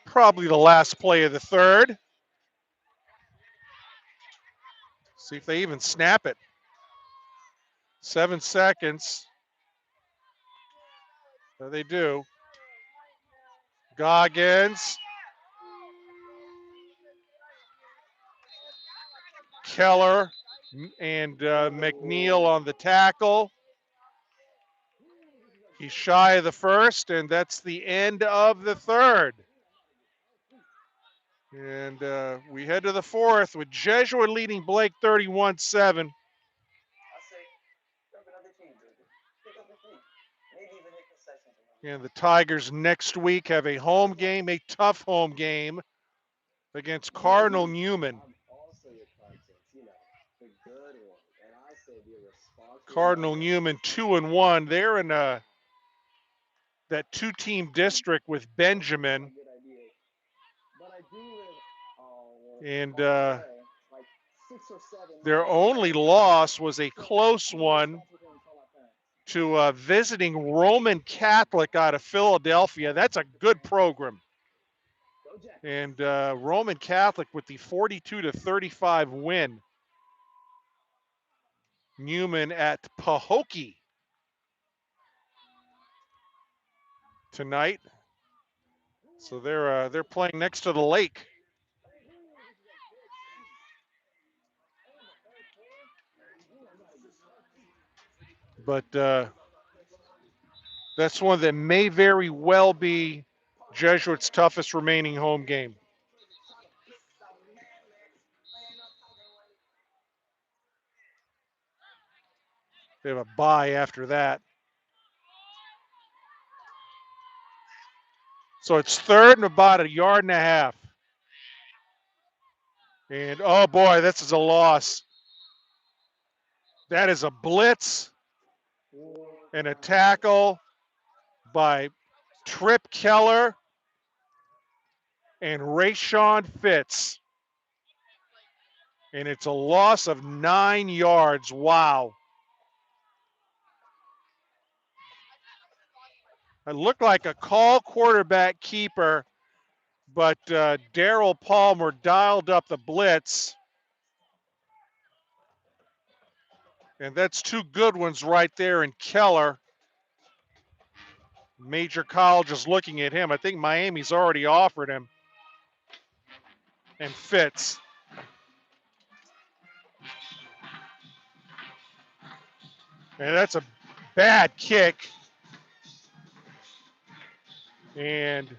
Probably the last play of the third. See if they even snap it. 7 seconds. There they do. Goggins. Keller and McNeil on the tackle. He's shy of the first, and that's the end of the third. And we head to the fourth with Jesuit leading Blake 31-7. And the Tigers next week have a home game, a tough home game against Cardinal Newman. Cardinal Newman 2-1. They're in that two-team district with Benjamin. And their only loss was a close one to visiting Roman Catholic out of Philadelphia. That's a good program. And Roman Catholic with the 42-35 win. Newman at Pahokee tonight. So they're playing next to the lake. But that's one that may very well be Jesuit's toughest remaining home game. They have a bye after that. So it's third and about a yard and a half. And oh boy, this is a loss. That is a blitz and a tackle. by Trip Keller and Rayshawn Fitz. And it's a loss of 9 yards. Wow. It looked like a call quarterback keeper, but Daryl Palmer dialed up the blitz. And that's 2 good ones right there in Keller. Major College is looking at him. I think Miami's already offered him. And Fitz. And that's a bad kick. And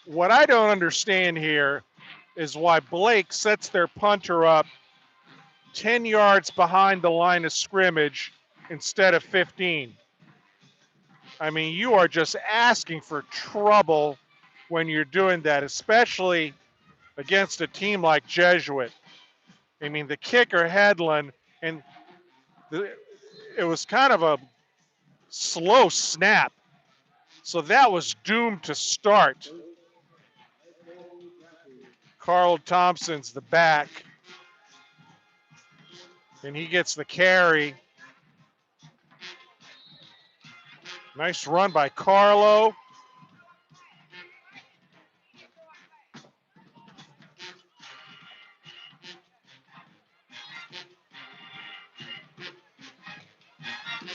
what I don't understand here is why Blake sets their punter up 10 yards behind the line of scrimmage instead of 15. I mean, you are just asking for trouble when you're doing that, especially against a team like Jesuit. I mean, the kicker, Headland, and it was kind of a slow snap. So that was doomed to start. Carl Thompson's the back, and he gets the carry. Nice run by Carlo.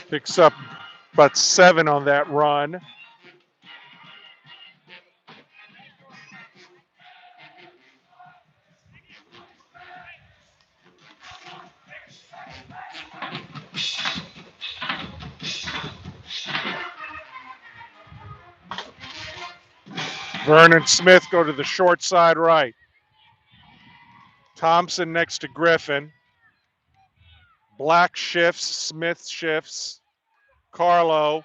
Picks up about 7 on that run. Vernon Smith go to the short side right. Thompson next to Griffin. Black shifts, Smith shifts. Carlo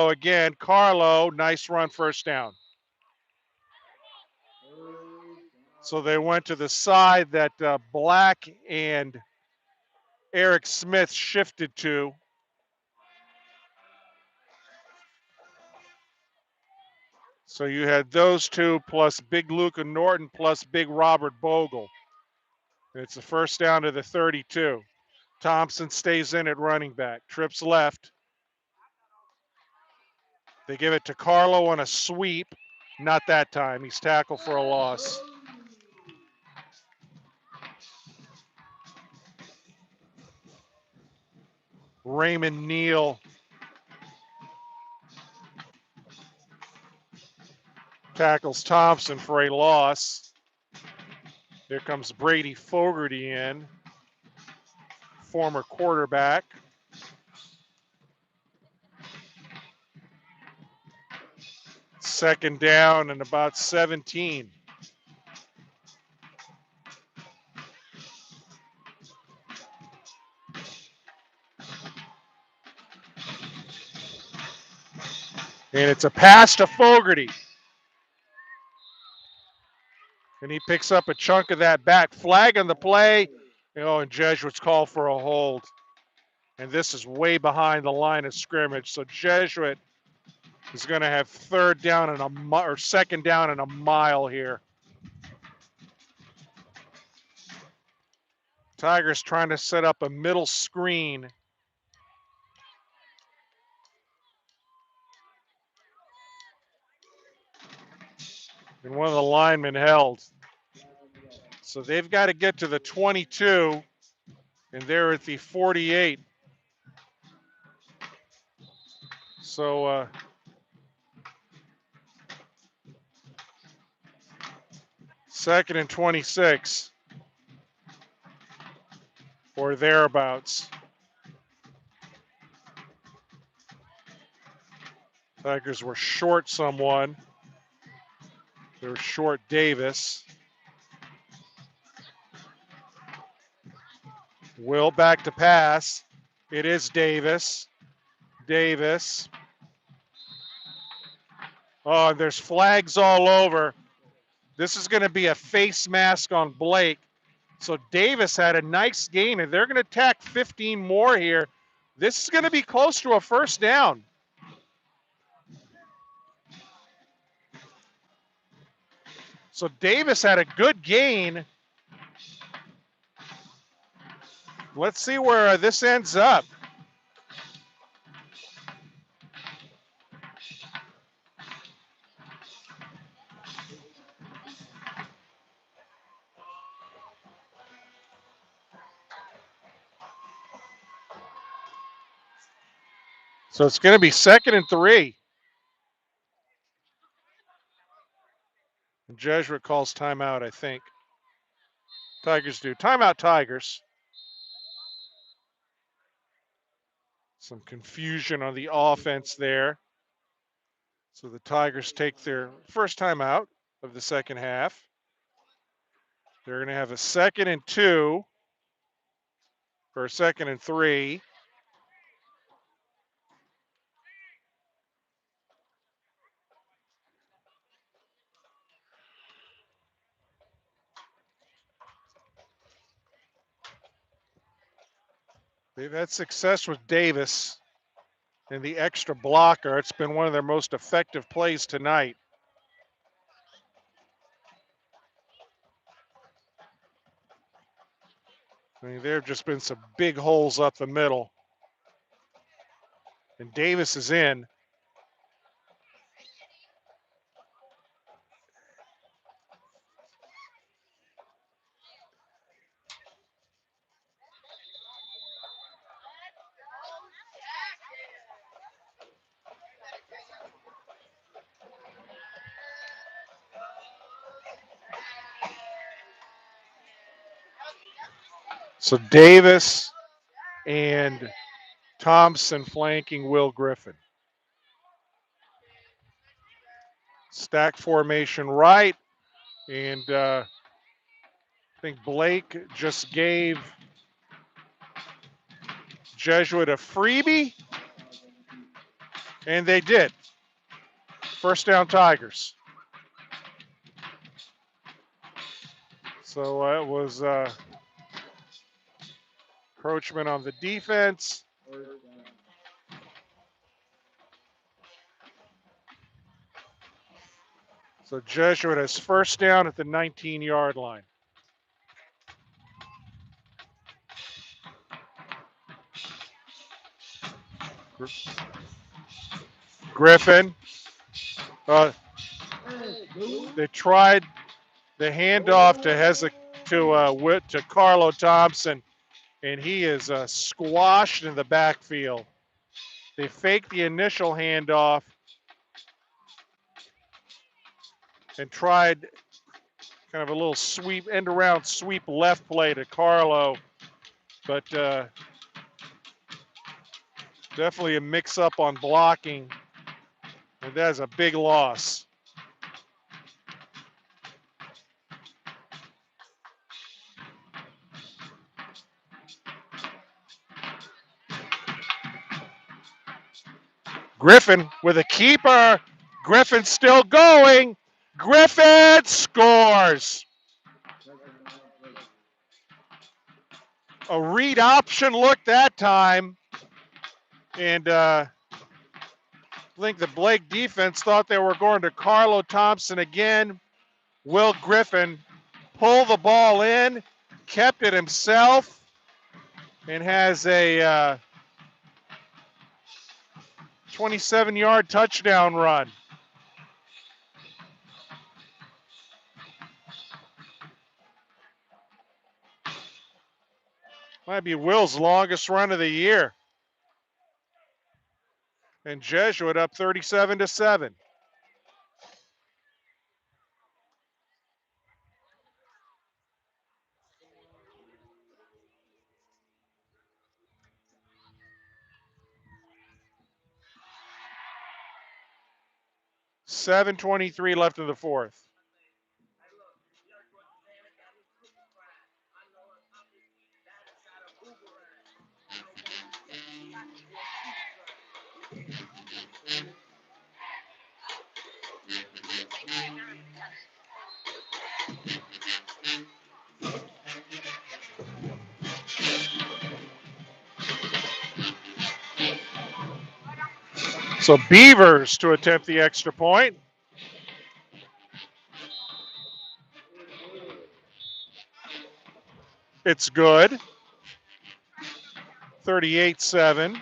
again. Carlo, nice run, first down. So they went to the side that Black and Eric Smith shifted to. So you had those two plus Big Luca Norton plus Big Robert Bogle. It's the first down to the 32. Thompson stays in at running back. Trips left. They give it to Carlo on a sweep. Not that time. He's tackled for a loss. Raymond Neal tackles Thompson for a loss. Here comes Brady Fogarty in, former quarterback. Second down and about 17. And it's a pass to Fogarty. And he picks up a chunk of that back. Flag on the play. And Jesuits call for a hold. And this is way behind the line of scrimmage. So Jesuit is going to have second down and a mile here. Tigers trying to set up a middle screen. And one of the linemen held. So they've got to get to the 22, and they're at the 48. So second and 26 or thereabouts. Tigers were short someone. They were short Davis. Will back to pass. It is Davis. Oh, there's flags all over. This is going to be a face mask on Blake. So Davis had a nice gain, and they're going to tack 15 more here. This is going to be close to a first down. So Davis had a good gain. Let's see where this ends up. So it's going to be 2nd and 3. And Jesuit calls timeout, I think. Tigers do. Timeout, Tigers. Some confusion on the offense there. So the Tigers take their first timeout of the second half. They're going to have a 2nd and 2 or a 2nd and 3. They've had success with Davis and the extra blocker. It's been one of their most effective plays tonight. I mean, there have just been some big holes up the middle. And Davis is in. So Davis and Thompson flanking Will Griffin. Stack formation right. And I think Blake just gave Jesuit a freebie. And they did. First down, Tigers. So it was encroachment on the defense. So Jesuit has first down at the 19-yard line. Griffin. They tried the handoff to Carlo Thompson, and he is squashed in the backfield. They faked the initial handoff and tried kind of a little sweep, end around sweep left play to Carlo, but definitely a mix up on blocking, and that's a big loss. Griffin with a keeper. Griffin still going. Griffin scores. A read option look that time. And I think the Blake defense thought they were going to Carlo Thompson again. Will Griffin pulled the ball in, kept it himself, and has a 27-yard touchdown run. Might be Will's longest run of the year. And Jesuit up 37-7. $7:23 left in the fourth. So Beavers to attempt the extra point. It's good. 38-7.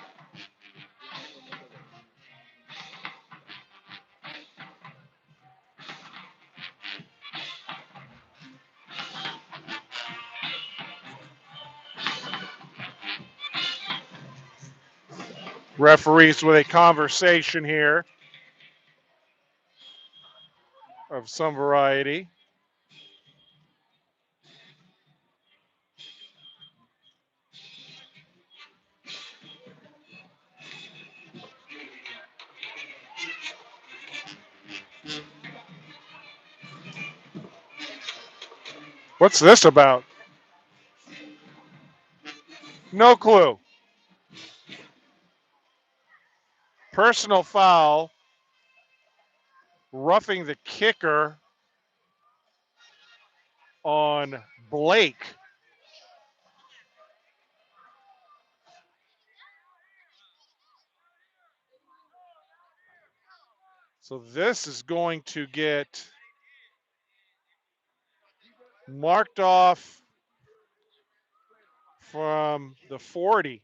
Referees with a conversation here of some variety. What's this about? No clue. Personal foul, roughing the kicker on Blake. So this is going to get marked off from the 40.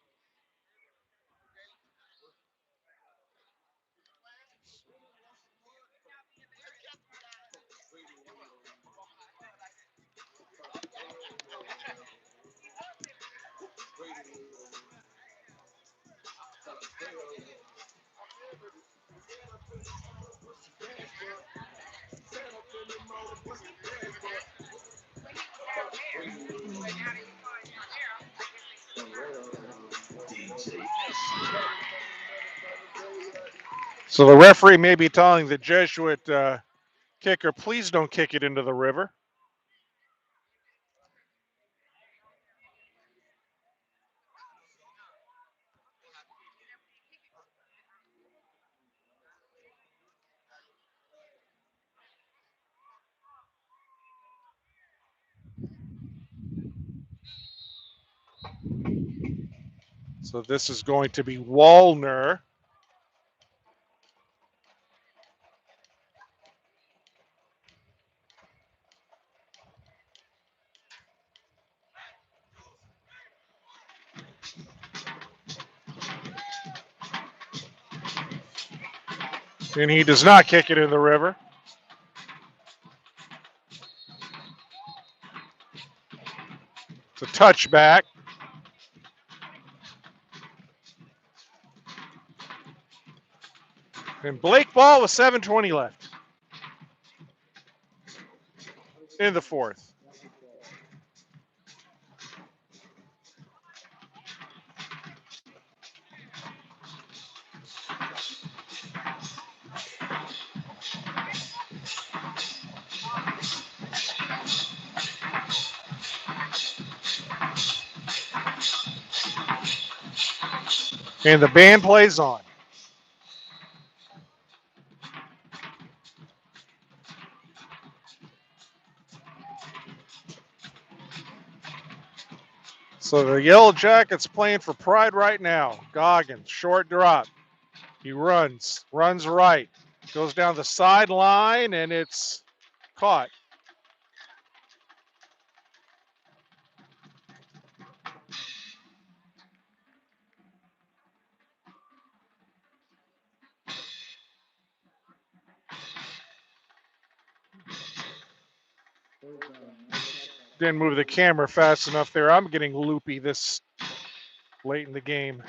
So the referee may be telling the Jesuit kicker, please don't kick it into the river. So this is going to be Wallner. And he does not kick it in the river. It's a touchback. And Blake ball with 7:20 left in the fourth. And the band plays on. So the Yellow Jackets playing for pride right now. Goggins, short drop. He runs right, goes down the sideline, and it's caught. Didn't move the camera fast enough there. I'm getting loopy this late in the game.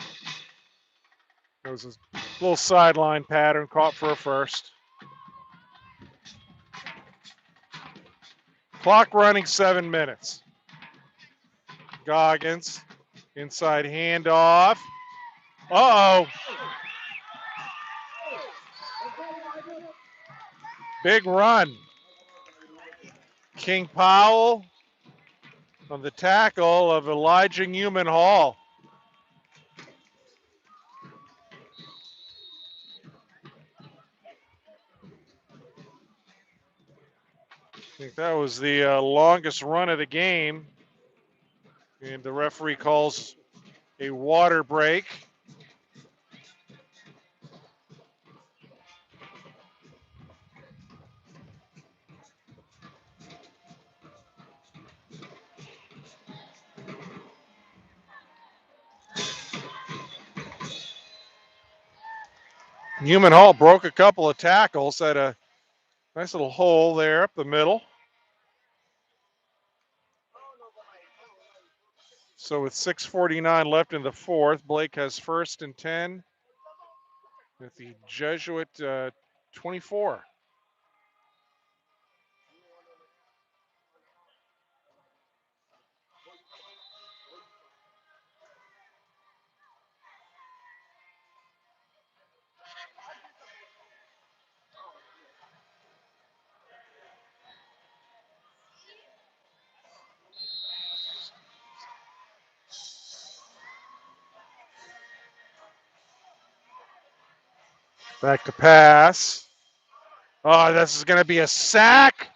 There was a little sideline pattern, caught for a first. Clock running 7 minutes. Goggins, inside handoff. Uh-oh. Big run. King Powell on the tackle of Elijah Newman Hall. I think that was the longest run of the game. And the referee calls a water break. Newman Hall broke a couple of tackles, had a nice little hole there up the middle. So with 6:49 left in the fourth, Blake has first and 10 with the Jesuit 24. Back to pass. Oh, this is going to be a sack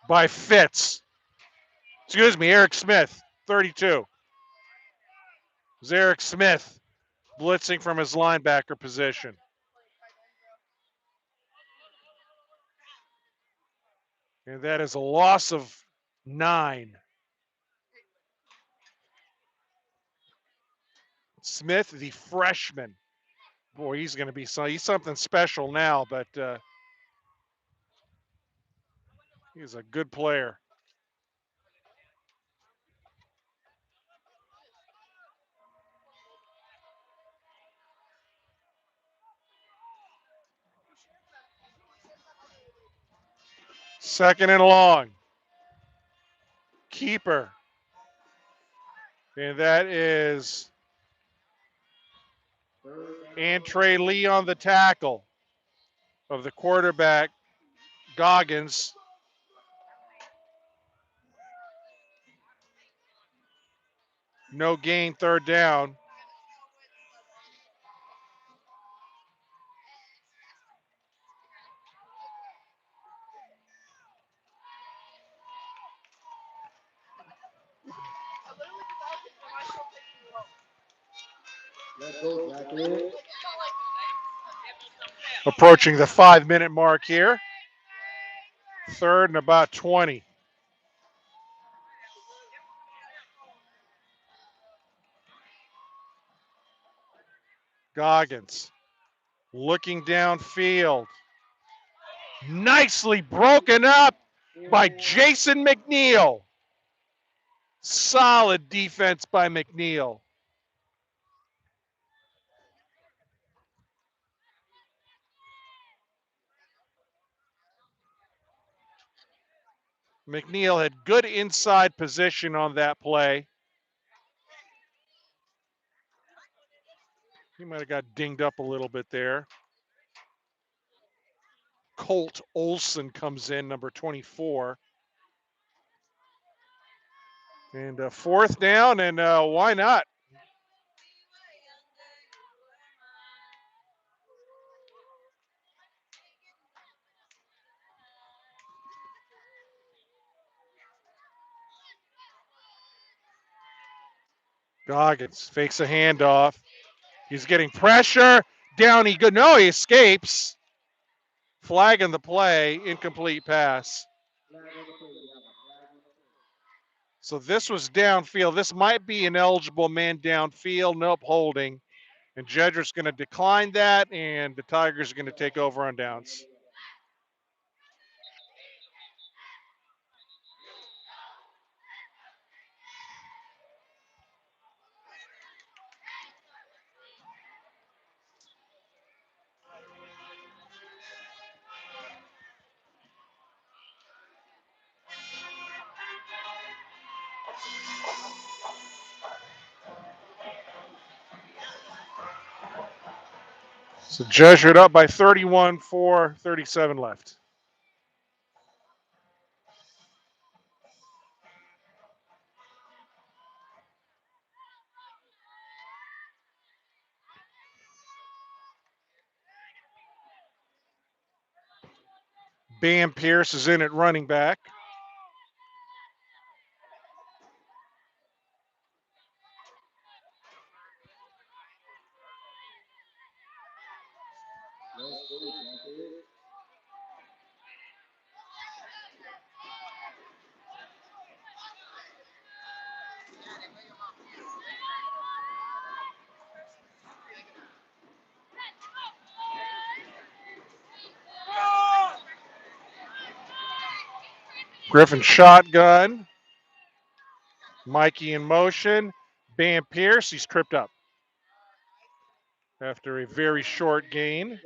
by Fitz. Excuse me, Eric Smith, 32. It was Eric Smith blitzing from his linebacker position. And that is a loss of 9. Smith, the freshman. Boy, he's going to be he's something special now, but he's a good player. Second and long. Keeper. And that is Antrey Lee on the tackle of the quarterback, Goggins. No gain, third down. Approaching the 5-minute mark here. Third and about 20. Goggins looking downfield. Nicely broken up by Jason McNeil. Solid defense by McNeil. McNeil had good inside position on that play. He might have got dinged up a little bit there. Colt Olson comes in, number 24. And fourth down, and why not? Goggins fakes a handoff. He's getting pressure. Down he goes. No, he escapes. Flagging the play. Incomplete pass. So this was downfield. This might be an eligible man downfield. Nope, holding. And Jedrick's going to decline that, and the Tigers are going to take over on downs. So Jesuit up by 31, 4:37 left. Bam Pierce is in at running back. Griffin shotgun. Mikey in motion. Bam Pierce, he's tripped up after a very short gain.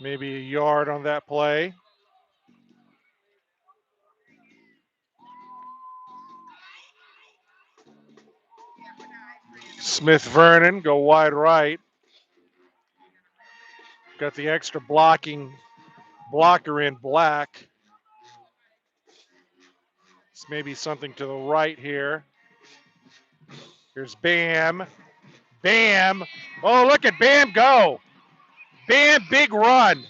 Maybe a yard on that play. Smith Vernon go wide right. Got the extra blocker in black. It's maybe something to the right here. Here's Bam. Bam. Oh, look at Bam go. Bam, big run.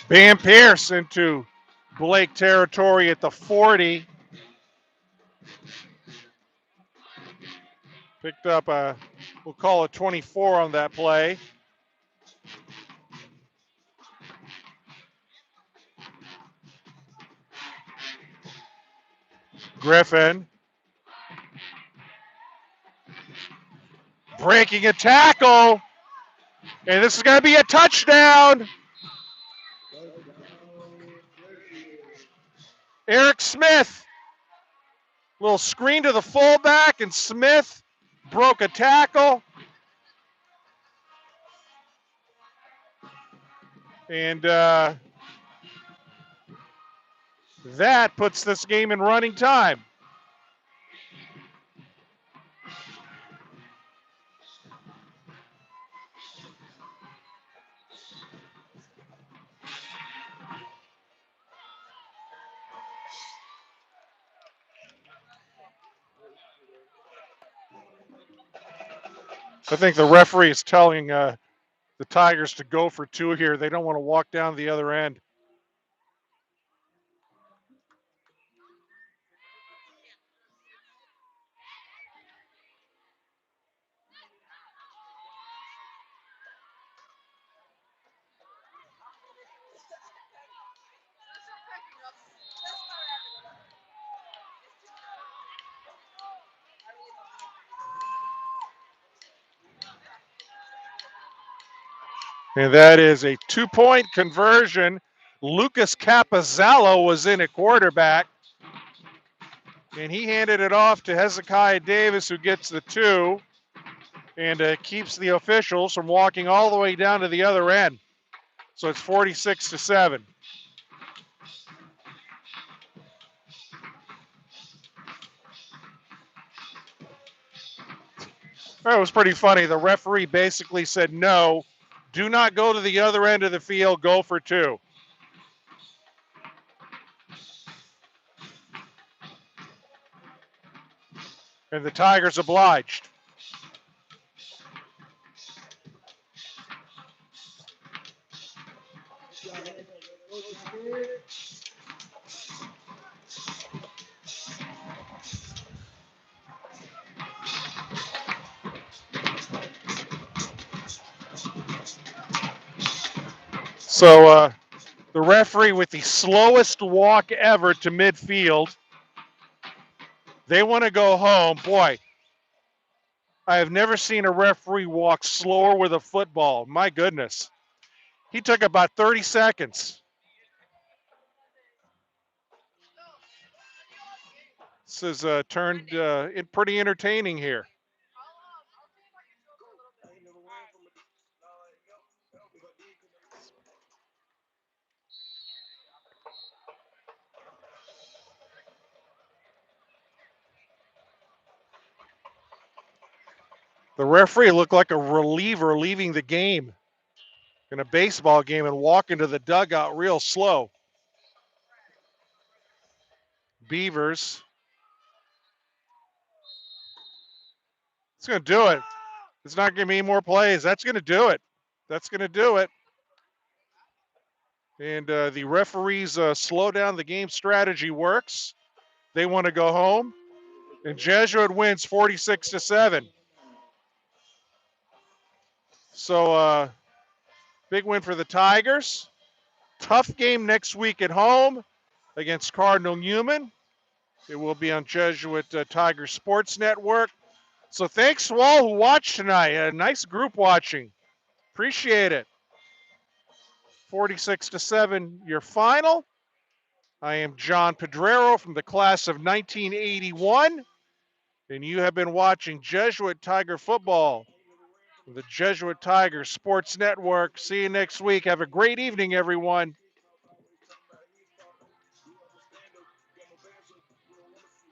Bam Pierce into Blake territory at the 40. Picked up we'll call it 24 on that play. Griffin breaking a tackle. And this is going to be a touchdown. Eric Smith. Little screen to the fullback, and Smith broke a tackle. And that puts this game in running time. I think the referee is telling the Tigers to go for two here. They don't want to walk down the other end. And that is a 2-point conversion. Lucas Capizzello was in at quarterback. And he handed it off to Hezekiah Davis, who gets the 2 and keeps the officials from walking all the way down to the other end. So it's 46-7. That was pretty funny. The referee basically said, no, do not go to the other end of the field, go for 2. And the Tigers obliged. So the referee with the slowest walk ever to midfield, they want to go home. Boy, I have never seen a referee walk slower with a football. My goodness. He took about 30 seconds. This has turned pretty entertaining here. The referee looked like a reliever leaving the game in a baseball game and walk into the dugout real slow. Beavers. It's going to do it. It's not going to be any more plays. That's going to do it. That's going to do it. And the referees slow down the game strategy works. They want to go home. And Jesuit wins 46-7. So big win for the Tigers. Tough game next week at home against Cardinal Newman. It will be on Jesuit Tiger Sports Network. So thanks to all who watched tonight. A nice group watching. Appreciate it. 46-7, your final. I am John Pedrero from the class of 1981, and you have been watching Jesuit Tiger football, the Jesuit Tiger Sports Network. See you next week. Have a great evening, everyone.